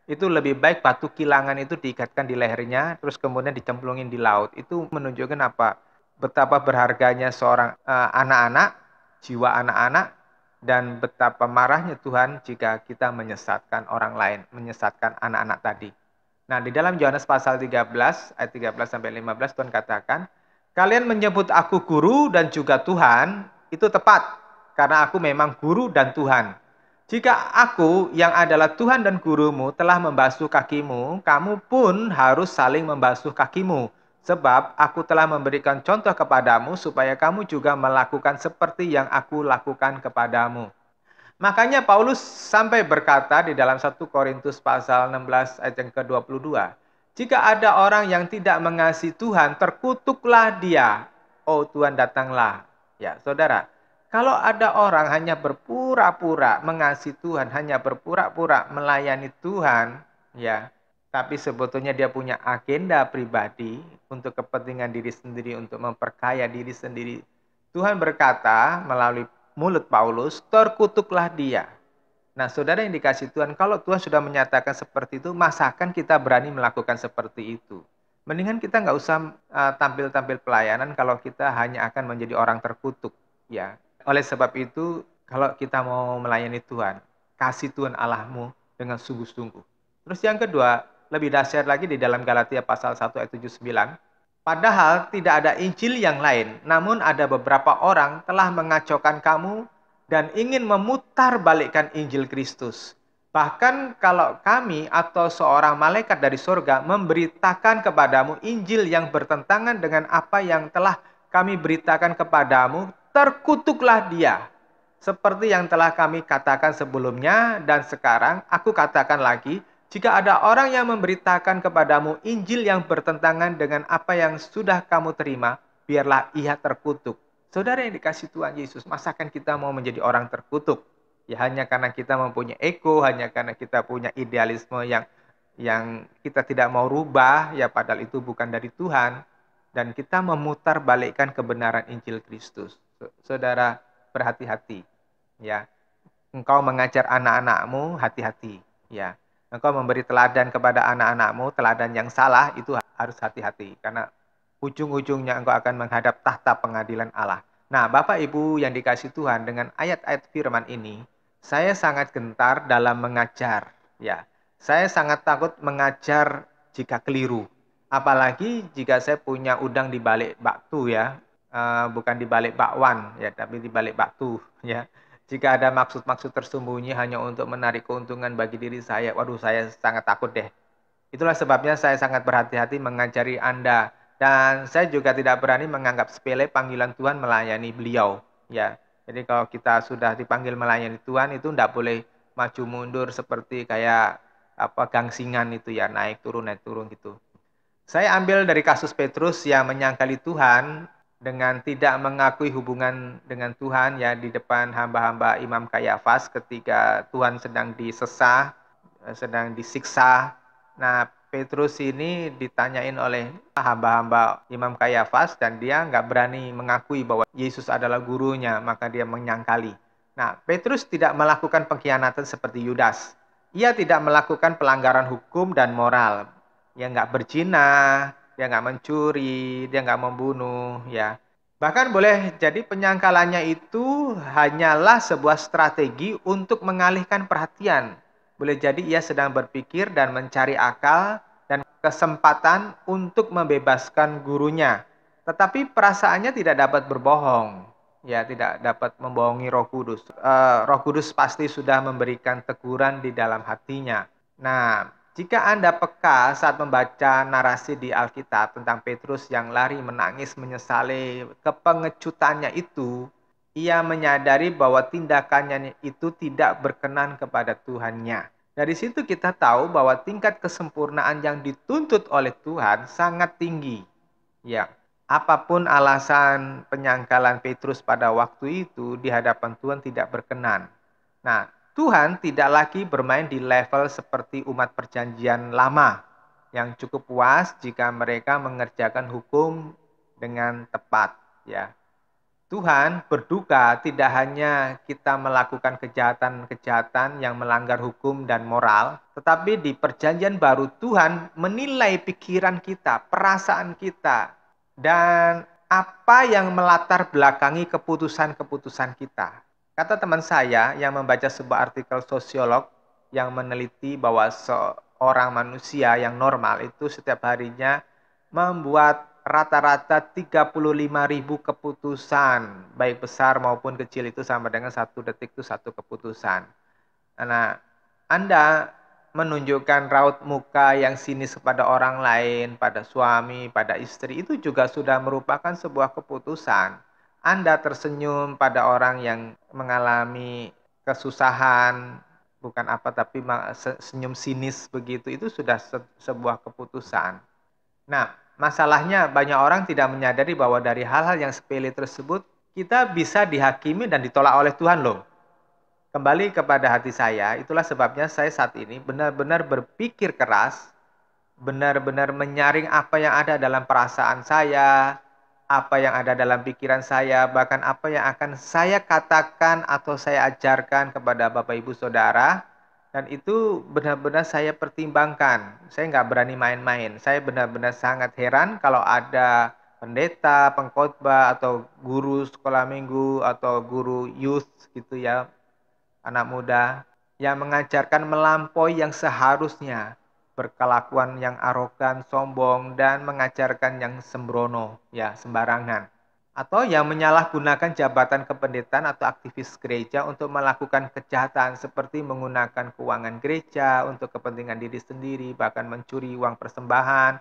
itu lebih baik batu kilangan itu diikatkan di lehernya terus kemudian dicemplungin di laut. Itu menunjukkan apa? Betapa berharganya seorang anak-anak, jiwa anak-anak, dan betapa marahnya Tuhan jika kita menyesatkan orang lain, menyesatkan anak-anak tadi. Nah, di dalam Yohanes pasal 13 ayat 13 sampai 15 Tuhan katakan, "Kalian menyebut aku guru dan juga Tuhan, itu tepat karena aku memang guru dan Tuhan. Jika aku yang adalah Tuhan dan gurumu telah membasuh kakimu, kamu pun harus saling membasuh kakimu. Sebab aku telah memberikan contoh kepadamu supaya kamu juga melakukan seperti yang aku lakukan kepadamu." Makanya Paulus sampai berkata di dalam 1 Korintus pasal 16 ayat yang ke-22, "Jika ada orang yang tidak mengasihi Tuhan, terkutuklah dia. Oh Tuhan datanglah." Ya, saudara, kalau ada orang hanya berpura-pura mengasihi Tuhan, hanya berpura-pura melayani Tuhan, ya, tapi sebetulnya dia punya agenda pribadi untuk kepentingan diri sendiri, untuk memperkaya diri sendiri. Tuhan berkata melalui mulut Paulus, "Terkutuklah dia." Nah, saudara yang dikasih Tuhan, kalau Tuhan sudah menyatakan seperti itu, masakan kita berani melakukan seperti itu? Mendingan kita nggak usah tampil-tampil pelayanan kalau kita hanya akan menjadi orang terkutuk. Ya, oleh sebab itu, kalau kita mau melayani Tuhan, kasih Tuhan Allahmu dengan sungguh-sungguh. Terus yang kedua, lebih dahsyat lagi di dalam Galatia pasal 1 ayat 79. "Padahal tidak ada Injil yang lain, namun ada beberapa orang telah mengacaukan kamu dan ingin memutarbalikkan Injil Kristus. Bahkan kalau kami atau seorang malaikat dari surga memberitakan kepadamu Injil yang bertentangan dengan apa yang telah kami beritakan kepadamu, terkutuklah dia. Seperti yang telah kami katakan sebelumnya dan sekarang aku katakan lagi, jika ada orang yang memberitakan kepadamu Injil yang bertentangan dengan apa yang sudah kamu terima, biarlah ia terkutuk." Saudara yang dikasih Tuhan Yesus, masakan kita mau menjadi orang terkutuk? Ya hanya karena kita mempunyai ego, hanya karena kita punya idealisme yang kita tidak mau rubah, ya padahal itu bukan dari Tuhan. Dan kita memutar balikkan kebenaran Injil Kristus. Saudara, berhati-hati. Ya, engkau mengajar anak-anakmu, hati-hati. Ya, engkau memberi teladan kepada anak-anakmu, teladan yang salah, itu harus hati-hati. Karena ujung-ujungnya engkau akan menghadap tahta pengadilan Allah. Nah, Bapak Ibu yang dikasih Tuhan, dengan ayat-ayat firman ini, saya sangat gentar dalam mengajar, ya. Saya sangat takut mengajar jika keliru. Apalagi jika saya punya udang di balik batu, ya. Bukan di balik bakwan, ya, tapi di balik batu, ya. Jika ada maksud-maksud tersembunyi hanya untuk menarik keuntungan bagi diri saya, waduh, saya sangat takut deh. Itulah sebabnya saya sangat berhati-hati mengajari Anda. Dan saya juga tidak berani menganggap sepele panggilan Tuhan melayani beliau. Ya, jadi kalau kita sudah dipanggil melayani Tuhan itu tidak boleh maju mundur seperti kayak apa gangsingan itu ya, naik turun gitu. Saya ambil dari kasus Petrus yang menyangkali Tuhan dengan tidak mengakui hubungan dengan Tuhan ya di depan hamba-hamba Imam Kayafas ketika Tuhan sedang disesah, sedang disiksa. Nah, Petrus ini ditanyain oleh hamba-hamba Imam Kayafas dan dia nggak berani mengakui bahwa Yesus adalah gurunya, maka dia menyangkali. Nah, Petrus tidak melakukan pengkhianatan seperti Yudas. Ia tidak melakukan pelanggaran hukum dan moral. Dia nggak berzina, dia nggak mencuri, dia nggak membunuh, ya. Bahkan boleh jadi penyangkalannya itu hanyalah sebuah strategi untuk mengalihkan perhatian. Boleh jadi ia sedang berpikir dan mencari akal dan kesempatan untuk membebaskan gurunya. Tetapi perasaannya tidak dapat berbohong. Ya, tidak dapat membohongi Roh Kudus. Roh Kudus pasti sudah memberikan teguran di dalam hatinya. Nah, jika Anda peka saat membaca narasi di Alkitab tentang Petrus yang lari menangis menyesali kepengecutannya itu, ia menyadari bahwa tindakannya itu tidak berkenan kepada Tuhannya. Dari situ kita tahu bahwa tingkat kesempurnaan yang dituntut oleh Tuhan sangat tinggi. Ya, apapun alasan penyangkalan Petrus pada waktu itu di hadapan Tuhan tidak berkenan. Nah, Tuhan tidak lagi bermain di level seperti umat perjanjian lama yang cukup puas jika mereka mengerjakan hukum dengan tepat, ya. Tuhan berduka tidak hanya kita melakukan kejahatan-kejahatan yang melanggar hukum dan moral, tetapi di perjanjian baru Tuhan menilai pikiran kita, perasaan kita, dan apa yang melatar belakangi keputusan-keputusan kita. Kata teman saya yang membaca sebuah artikel sosiolog yang meneliti bahwa seorang manusia yang normal itu setiap harinya membuat rata-rata 35.000 keputusan, baik besar maupun kecil itu sama dengan 1 detik itu 1 keputusan. Nah, Anda menunjukkan raut muka yang sinis kepada orang lain, pada suami, pada istri, itu juga sudah merupakan sebuah keputusan. Anda tersenyum pada orang yang mengalami kesusahan, bukan apa tapi senyum sinis begitu, itu sudah sebuah keputusan. Nah, masalahnya banyak orang tidak menyadari bahwa dari hal-hal yang sepele tersebut, kita bisa dihakimi dan ditolak oleh Tuhan loh. Kembali kepada hati saya, itulah sebabnya saya saat ini benar-benar berpikir keras, benar-benar menyaring apa yang ada dalam perasaan saya, apa yang ada dalam pikiran saya, bahkan apa yang akan saya katakan atau saya ajarkan kepada Bapak Ibu Saudara. Dan itu benar-benar saya pertimbangkan. Saya nggak berani main-main. Saya benar-benar sangat heran kalau ada pendeta, pengkhotbah, atau guru sekolah minggu, atau guru youth gitu ya, anak muda, yang mengajarkan melampaui yang seharusnya, berkelakuan yang arogan, sombong, dan mengajarkan yang sembrono, ya sembarangan. Atau yang menyalahgunakan jabatan kependetaan atau aktivis gereja untuk melakukan kejahatan seperti menggunakan keuangan gereja untuk kepentingan diri sendiri, bahkan mencuri uang persembahan,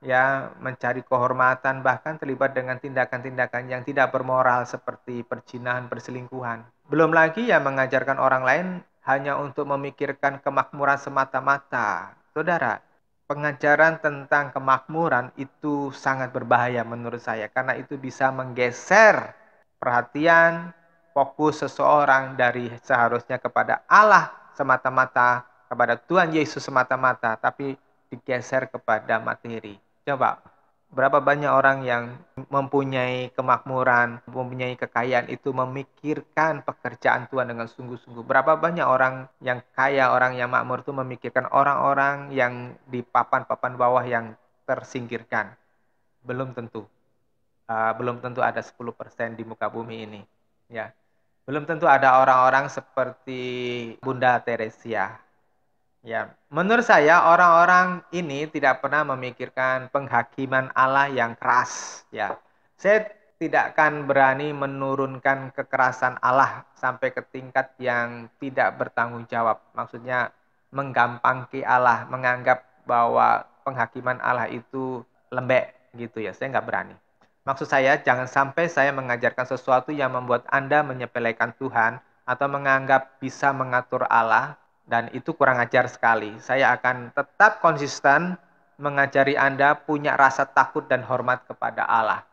ya, mencari kehormatan, bahkan terlibat dengan tindakan-tindakan yang tidak bermoral seperti perzinahan, perselingkuhan. Belum lagi yang mengajarkan orang lain hanya untuk memikirkan kemakmuran semata-mata. Saudara, pengajaran tentang kemakmuran itu sangat berbahaya menurut saya karena itu bisa menggeser perhatian, fokus seseorang dari seharusnya kepada Allah semata-mata, kepada Tuhan Yesus semata-mata, tapi digeser kepada materi. Coba, berapa banyak orang yang mempunyai kemakmuran, mempunyai kekayaan itu memikirkan pekerjaan Tuhan dengan sungguh-sungguh. Berapa banyak orang yang kaya, orang yang makmur itu memikirkan orang-orang yang di papan-papan bawah yang tersingkirkan. Belum tentu. Belum tentu ada 10% di muka bumi ini. Ya. Belum tentu ada orang-orang seperti Bunda Teresia. Ya, menurut saya orang-orang ini tidak pernah memikirkan penghakiman Allah yang keras. Ya, saya tidak akan berani menurunkan kekerasan Allah sampai ke tingkat yang tidak bertanggung jawab. Maksudnya menggampangki Allah, menganggap bahwa penghakiman Allah itu lembek gitu ya. Saya nggak berani. Maksud saya jangan sampai saya mengajarkan sesuatu yang membuat Anda menyepelekan Tuhan atau menganggap bisa mengatur Allah, dan itu kurang ajar sekali. Saya akan tetap konsisten mengajari Anda punya rasa takut dan hormat kepada Allah.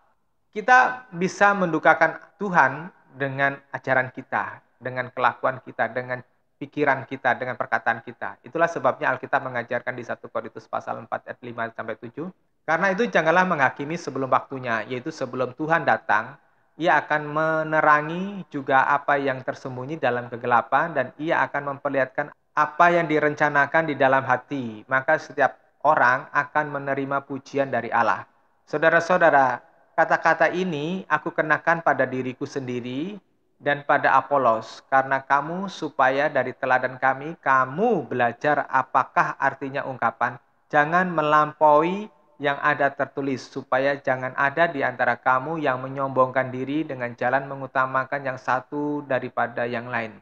Kita bisa mendukakan Tuhan dengan ajaran kita, dengan kelakuan kita, dengan pikiran kita, dengan perkataan kita. Itulah sebabnya Alkitab mengajarkan di 1 Korintus pasal 4 ayat 5 sampai 7. Karena itu janganlah menghakimi sebelum waktunya, yaitu sebelum Tuhan datang. Ia akan menerangi juga apa yang tersembunyi dalam kegelapan, dan ia akan memperlihatkan apa yang direncanakan di dalam hati. Maka setiap orang akan menerima pujian dari Allah. Saudara-saudara, kata-kata ini aku kenakan pada diriku sendiri dan pada Apolos, karena kamu supaya dari teladan kami, kamu belajar apakah artinya ungkapan, jangan melampaui yang ada tertulis, supaya jangan ada di antara kamu yang menyombongkan diri dengan jalan mengutamakan yang satu daripada yang lain.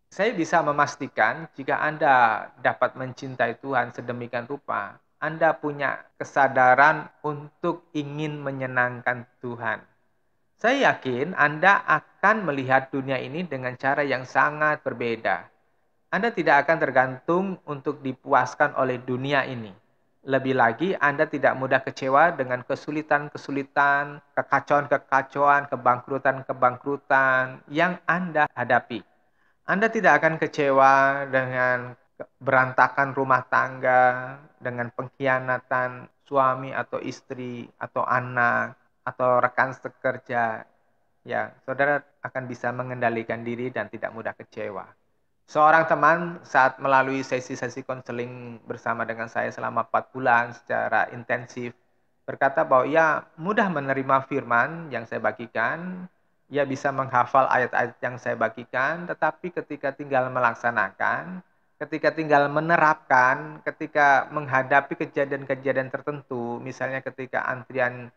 Saya bisa memastikan jika Anda dapat mencintai Tuhan sedemikian rupa, Anda punya kesadaran untuk ingin menyenangkan Tuhan. Saya yakin Anda akan melihat dunia ini dengan cara yang sangat berbeda. Anda tidak akan tergantung untuk dipuaskan oleh dunia ini. Lebih lagi, Anda tidak mudah kecewa dengan kesulitan-kesulitan, kekacauan-kekacauan, kebangkrutan-kebangkrutan yang Anda hadapi. Anda tidak akan kecewa dengan berantakan rumah tangga, dengan pengkhianatan suami atau istri, atau anak, atau rekan sekerja. Ya, saudara akan bisa mengendalikan diri dan tidak mudah kecewa. Seorang teman saat melalui sesi-sesi konseling bersama dengan saya selama 4 bulan secara intensif, berkata bahwa ia mudah menerima firman yang saya bagikan, ia bisa menghafal ayat-ayat yang saya bagikan, tetapi ketika tinggal melaksanakan, ketika tinggal menerapkan, ketika menghadapi kejadian-kejadian tertentu, misalnya ketika antrian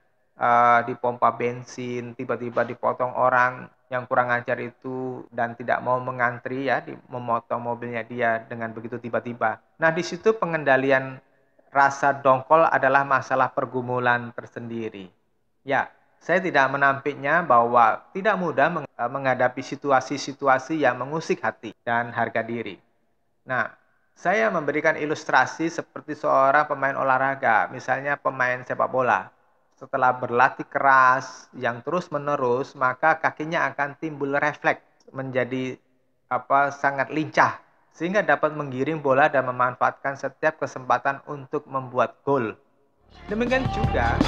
di pompa bensin, tiba-tiba dipotong orang yang kurang ajar itu dan tidak mau mengantri ya, memotong mobilnya dia dengan begitu tiba-tiba. Nah, di situ pengendalian rasa dongkol adalah masalah pergumulan tersendiri. Ya, saya tidak menampiknya bahwa tidak mudah menghadapi situasi-situasi yang mengusik hati dan harga diri. Nah, saya memberikan ilustrasi seperti seorang pemain olahraga, misalnya pemain sepak bola. Setelah berlatih keras yang terus-menerus, maka kakinya akan timbul refleks menjadi sangat lincah sehingga dapat menggiring bola dan memanfaatkan setiap kesempatan untuk membuat gol. Demikian juga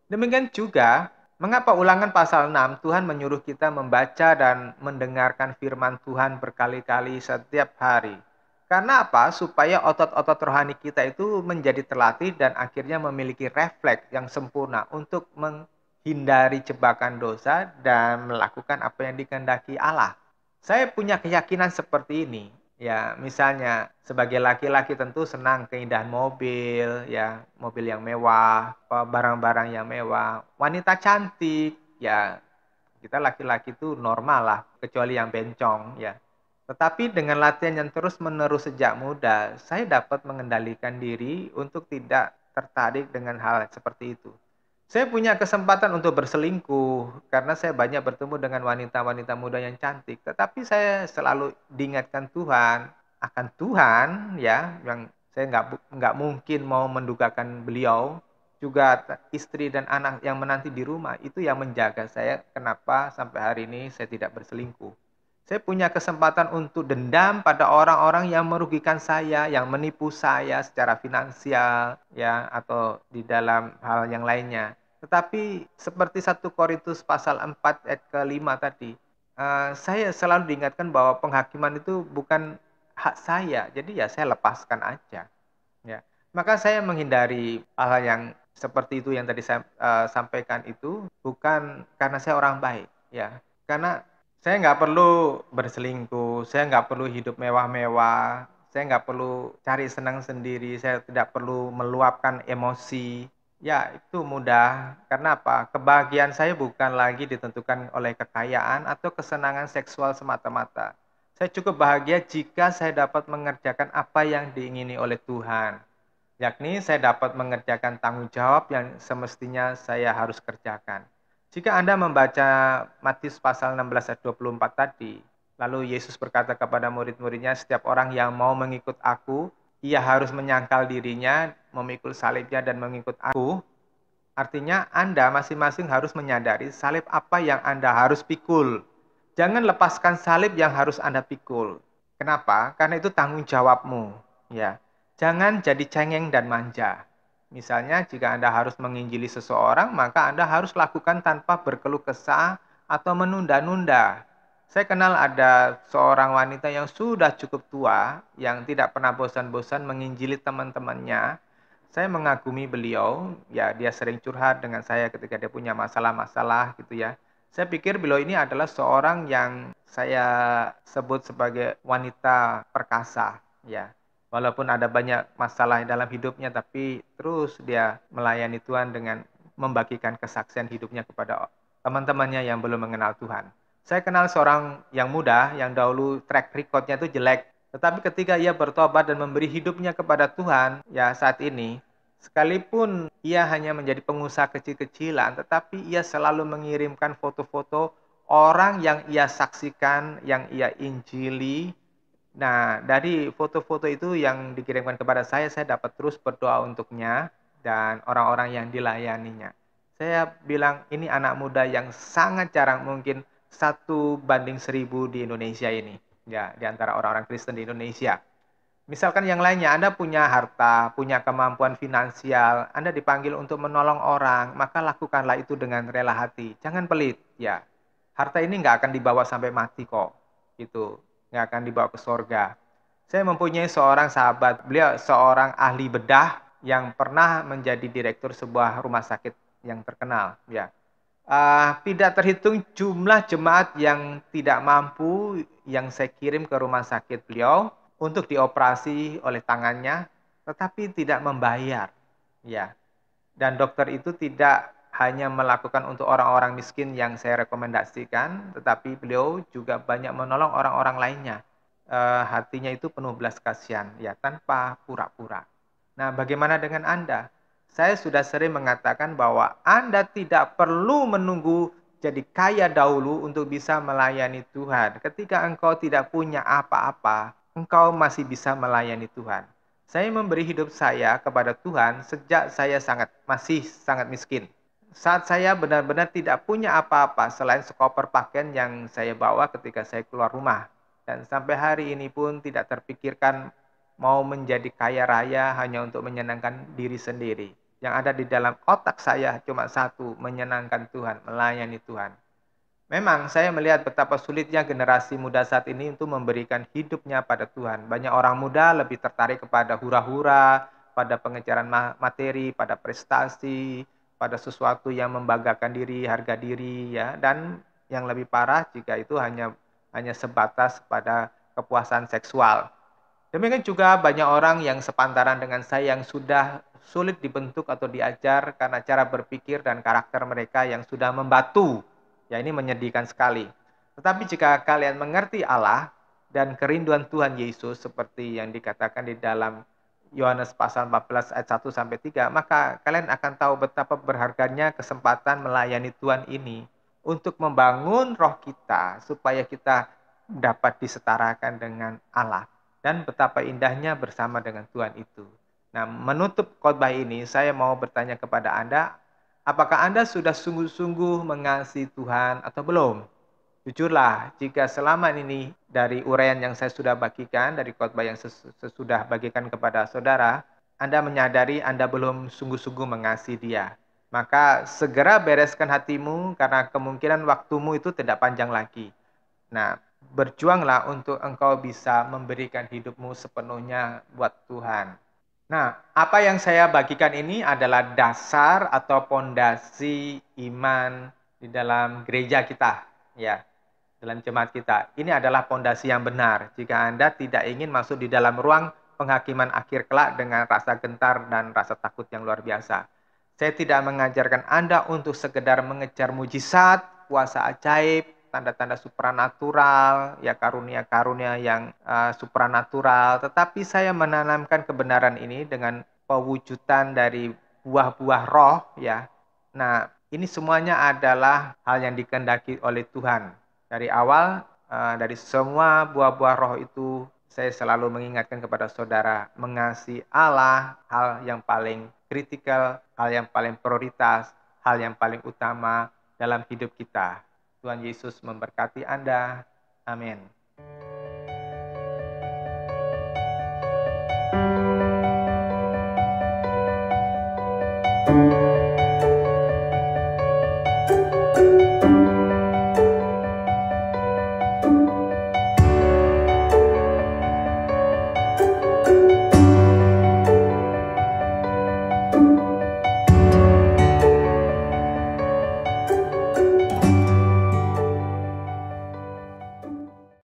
Demikian juga, mengapa Ulangan pasal 6 Tuhan menyuruh kita membaca dan mendengarkan firman Tuhan berkali-kali setiap hari? Karena apa? Supaya otot-otot rohani kita itu menjadi terlatih dan akhirnya memiliki refleks yang sempurna untuk menghindari jebakan dosa dan melakukan apa yang dikehendaki Allah. Saya punya keyakinan seperti ini. Ya, misalnya sebagai laki-laki tentu senang keindahan mobil, ya, mobil yang mewah, barang-barang yang mewah, wanita cantik, ya, kita laki-laki itu normal lah, kecuali yang bencong, ya. Tetapi dengan latihan yang terus-menerus sejak muda, saya dapat mengendalikan diri untuk tidak tertarik dengan hal seperti itu. Saya punya kesempatan untuk berselingkuh karena saya banyak bertemu dengan wanita-wanita muda yang cantik. Tetapi saya selalu diingatkan Tuhan akan Tuhan, ya, yang saya nggak mungkin mau mendugakan beliau, juga istri dan anak yang menanti di rumah itu yang menjaga saya. Kenapa sampai hari ini saya tidak berselingkuh? Saya punya kesempatan untuk dendam pada orang-orang yang merugikan saya, yang menipu saya secara finansial, ya, atau di dalam hal yang lainnya. Tetapi seperti 1 Korintus pasal 4 ayat ke-5 tadi, saya selalu diingatkan bahwa penghakiman itu bukan hak saya, jadi ya saya lepaskan aja. Ya, maka saya menghindari hal-hal yang seperti itu yang tadi saya sampaikan itu bukan karena saya orang baik, ya. Karena saya nggak perlu berselingkuh, saya nggak perlu hidup mewah-mewah, saya nggak perlu cari senang sendiri, saya tidak perlu meluapkan emosi. Ya, itu mudah. Karena apa? Kebahagiaan saya bukan lagi ditentukan oleh kekayaan atau kesenangan seksual semata-mata. Saya cukup bahagia jika saya dapat mengerjakan apa yang diingini oleh Tuhan. Yakni saya dapat mengerjakan tanggung jawab yang semestinya saya harus kerjakan. Jika Anda membaca Matius pasal 16 ayat 24 tadi, lalu Yesus berkata kepada murid-muridnya, setiap orang yang mau mengikut aku, ia harus menyangkal dirinya, memikul salibnya dan mengikut aku. Artinya Anda masing-masing harus menyadari salib apa yang Anda harus pikul. Jangan lepaskan salib yang harus Anda pikul. Kenapa? Karena itu tanggung jawabmu. Ya, jangan jadi cengeng dan manja. Misalnya jika Anda harus menginjili seseorang, maka Anda harus lakukan tanpa berkeluh kesah atau menunda-nunda. Saya kenal ada seorang wanita yang sudah cukup tua, yang tidak pernah bosan-bosan menginjili teman-temannya. Saya mengagumi beliau, ya dia sering curhat dengan saya ketika dia punya masalah-masalah gitu ya. Saya pikir beliau ini adalah seorang yang saya sebut sebagai wanita perkasa, ya. Walaupun ada banyak masalah dalam hidupnya, tapi terus dia melayani Tuhan dengan membagikan kesaksian hidupnya kepada teman-temannya yang belum mengenal Tuhan. Saya kenal seorang yang muda, yang dahulu track record-nya itu jelek, tetapi ketika ia bertobat dan memberi hidupnya kepada Tuhan, ya saat ini, sekalipun ia hanya menjadi pengusaha kecil-kecilan, tetapi ia selalu mengirimkan foto-foto orang yang ia saksikan, yang ia injili. Nah, dari foto-foto itu yang dikirimkan kepada saya dapat terus berdoa untuknya dan orang-orang yang dilayaninya. Saya bilang ini anak muda yang sangat jarang, mungkin 1 banding 1000 di Indonesia ini. Ya, di antara orang-orang Kristen di Indonesia. Misalkan yang lainnya, Anda punya harta, punya kemampuan finansial, Anda dipanggil untuk menolong orang, maka lakukanlah itu dengan rela hati. Jangan pelit, ya. Harta ini nggak akan dibawa sampai mati kok, gitu. Nggak akan dibawa ke sorga. Saya mempunyai seorang sahabat, beliau seorang ahli bedah yang pernah menjadi direktur sebuah rumah sakit yang terkenal, ya. Tidak terhitung jumlah jemaat yang tidak mampu yang saya kirim ke rumah sakit beliau untuk dioperasi oleh tangannya, tetapi tidak membayar. Ya, dan dokter itu tidak hanya melakukan untuk orang-orang miskin yang saya rekomendasikan, tetapi beliau juga banyak menolong orang-orang lainnya. Hatinya itu penuh belas kasihan, ya tanpa pura-pura. Nah, bagaimana dengan Anda? Saya sudah sering mengatakan bahwa Anda tidak perlu menunggu jadi kaya dahulu untuk bisa melayani Tuhan. Ketika engkau tidak punya apa-apa, engkau masih bisa melayani Tuhan. Saya memberi hidup saya kepada Tuhan sejak saya masih sangat miskin. Saat saya benar-benar tidak punya apa-apa selain sekoper pakaian yang saya bawa ketika saya keluar rumah. Dan sampai hari ini pun tidak terpikirkan mau menjadi kaya raya hanya untuk menyenangkan diri sendiri. Yang ada di dalam otak saya cuma satu, menyenangkan Tuhan, melayani Tuhan. Memang saya melihat betapa sulitnya generasi muda saat ini untuk memberikan hidupnya pada Tuhan. Banyak orang muda lebih tertarik kepada hura-hura, pada pengejaran materi, pada prestasi, pada sesuatu yang membanggakan diri, harga diri, ya. Dan yang lebih parah jika itu hanya sebatas pada kepuasan seksual. Demikian juga banyak orang yang sepantaran dengan saya yang sudah sulit dibentuk atau diajar karena cara berpikir dan karakter mereka yang sudah membatu. Ya, ini menyedihkan sekali. Tetapi jika kalian mengerti Allah dan kerinduan Tuhan Yesus seperti yang dikatakan di dalam Yohanes pasal 14 ayat 1 sampai 3, maka kalian akan tahu betapa berharganya kesempatan melayani Tuhan ini untuk membangun roh kita supaya kita dapat disetarakan dengan Allah dan betapa indahnya bersama dengan Tuhan itu. Nah, menutup khotbah ini saya mau bertanya kepada Anda, apakah Anda sudah sungguh-sungguh mengasihi Tuhan atau belum? Jujurlah, jika selama ini dari uraian yang saya sudah bagikan, dari khotbah yang sesudah bagikan kepada saudara, Anda menyadari Anda belum sungguh-sungguh mengasihi dia. Maka segera bereskan hatimu karena kemungkinan waktumu itu tidak panjang lagi. Nah, berjuanglah untuk engkau bisa memberikan hidupmu sepenuhnya buat Tuhan. Nah, apa yang saya bagikan ini adalah dasar atau pondasi iman di dalam gereja kita, ya, dalam jemaat kita. Ini adalah pondasi yang benar. Jika Anda tidak ingin masuk di dalam ruang penghakiman akhir kelak dengan rasa gentar dan rasa takut yang luar biasa. Saya tidak mengajarkan Anda untuk sekedar mengejar mujizat, kuasa ajaib, tanda-tanda supranatural, ya karunia-karunia yang supranatural, tetapi saya menanamkan kebenaran ini dengan pewujudan dari buah-buah roh, ya. Nah, ini semuanya adalah hal yang dikehendaki oleh Tuhan. Dari awal, dari semua buah-buah roh itu, saya selalu mengingatkan kepada saudara, mengasihi Allah, hal yang paling kritikal, hal yang paling prioritas, hal yang paling utama dalam hidup kita. Tuhan Yesus memberkati Anda. Amin.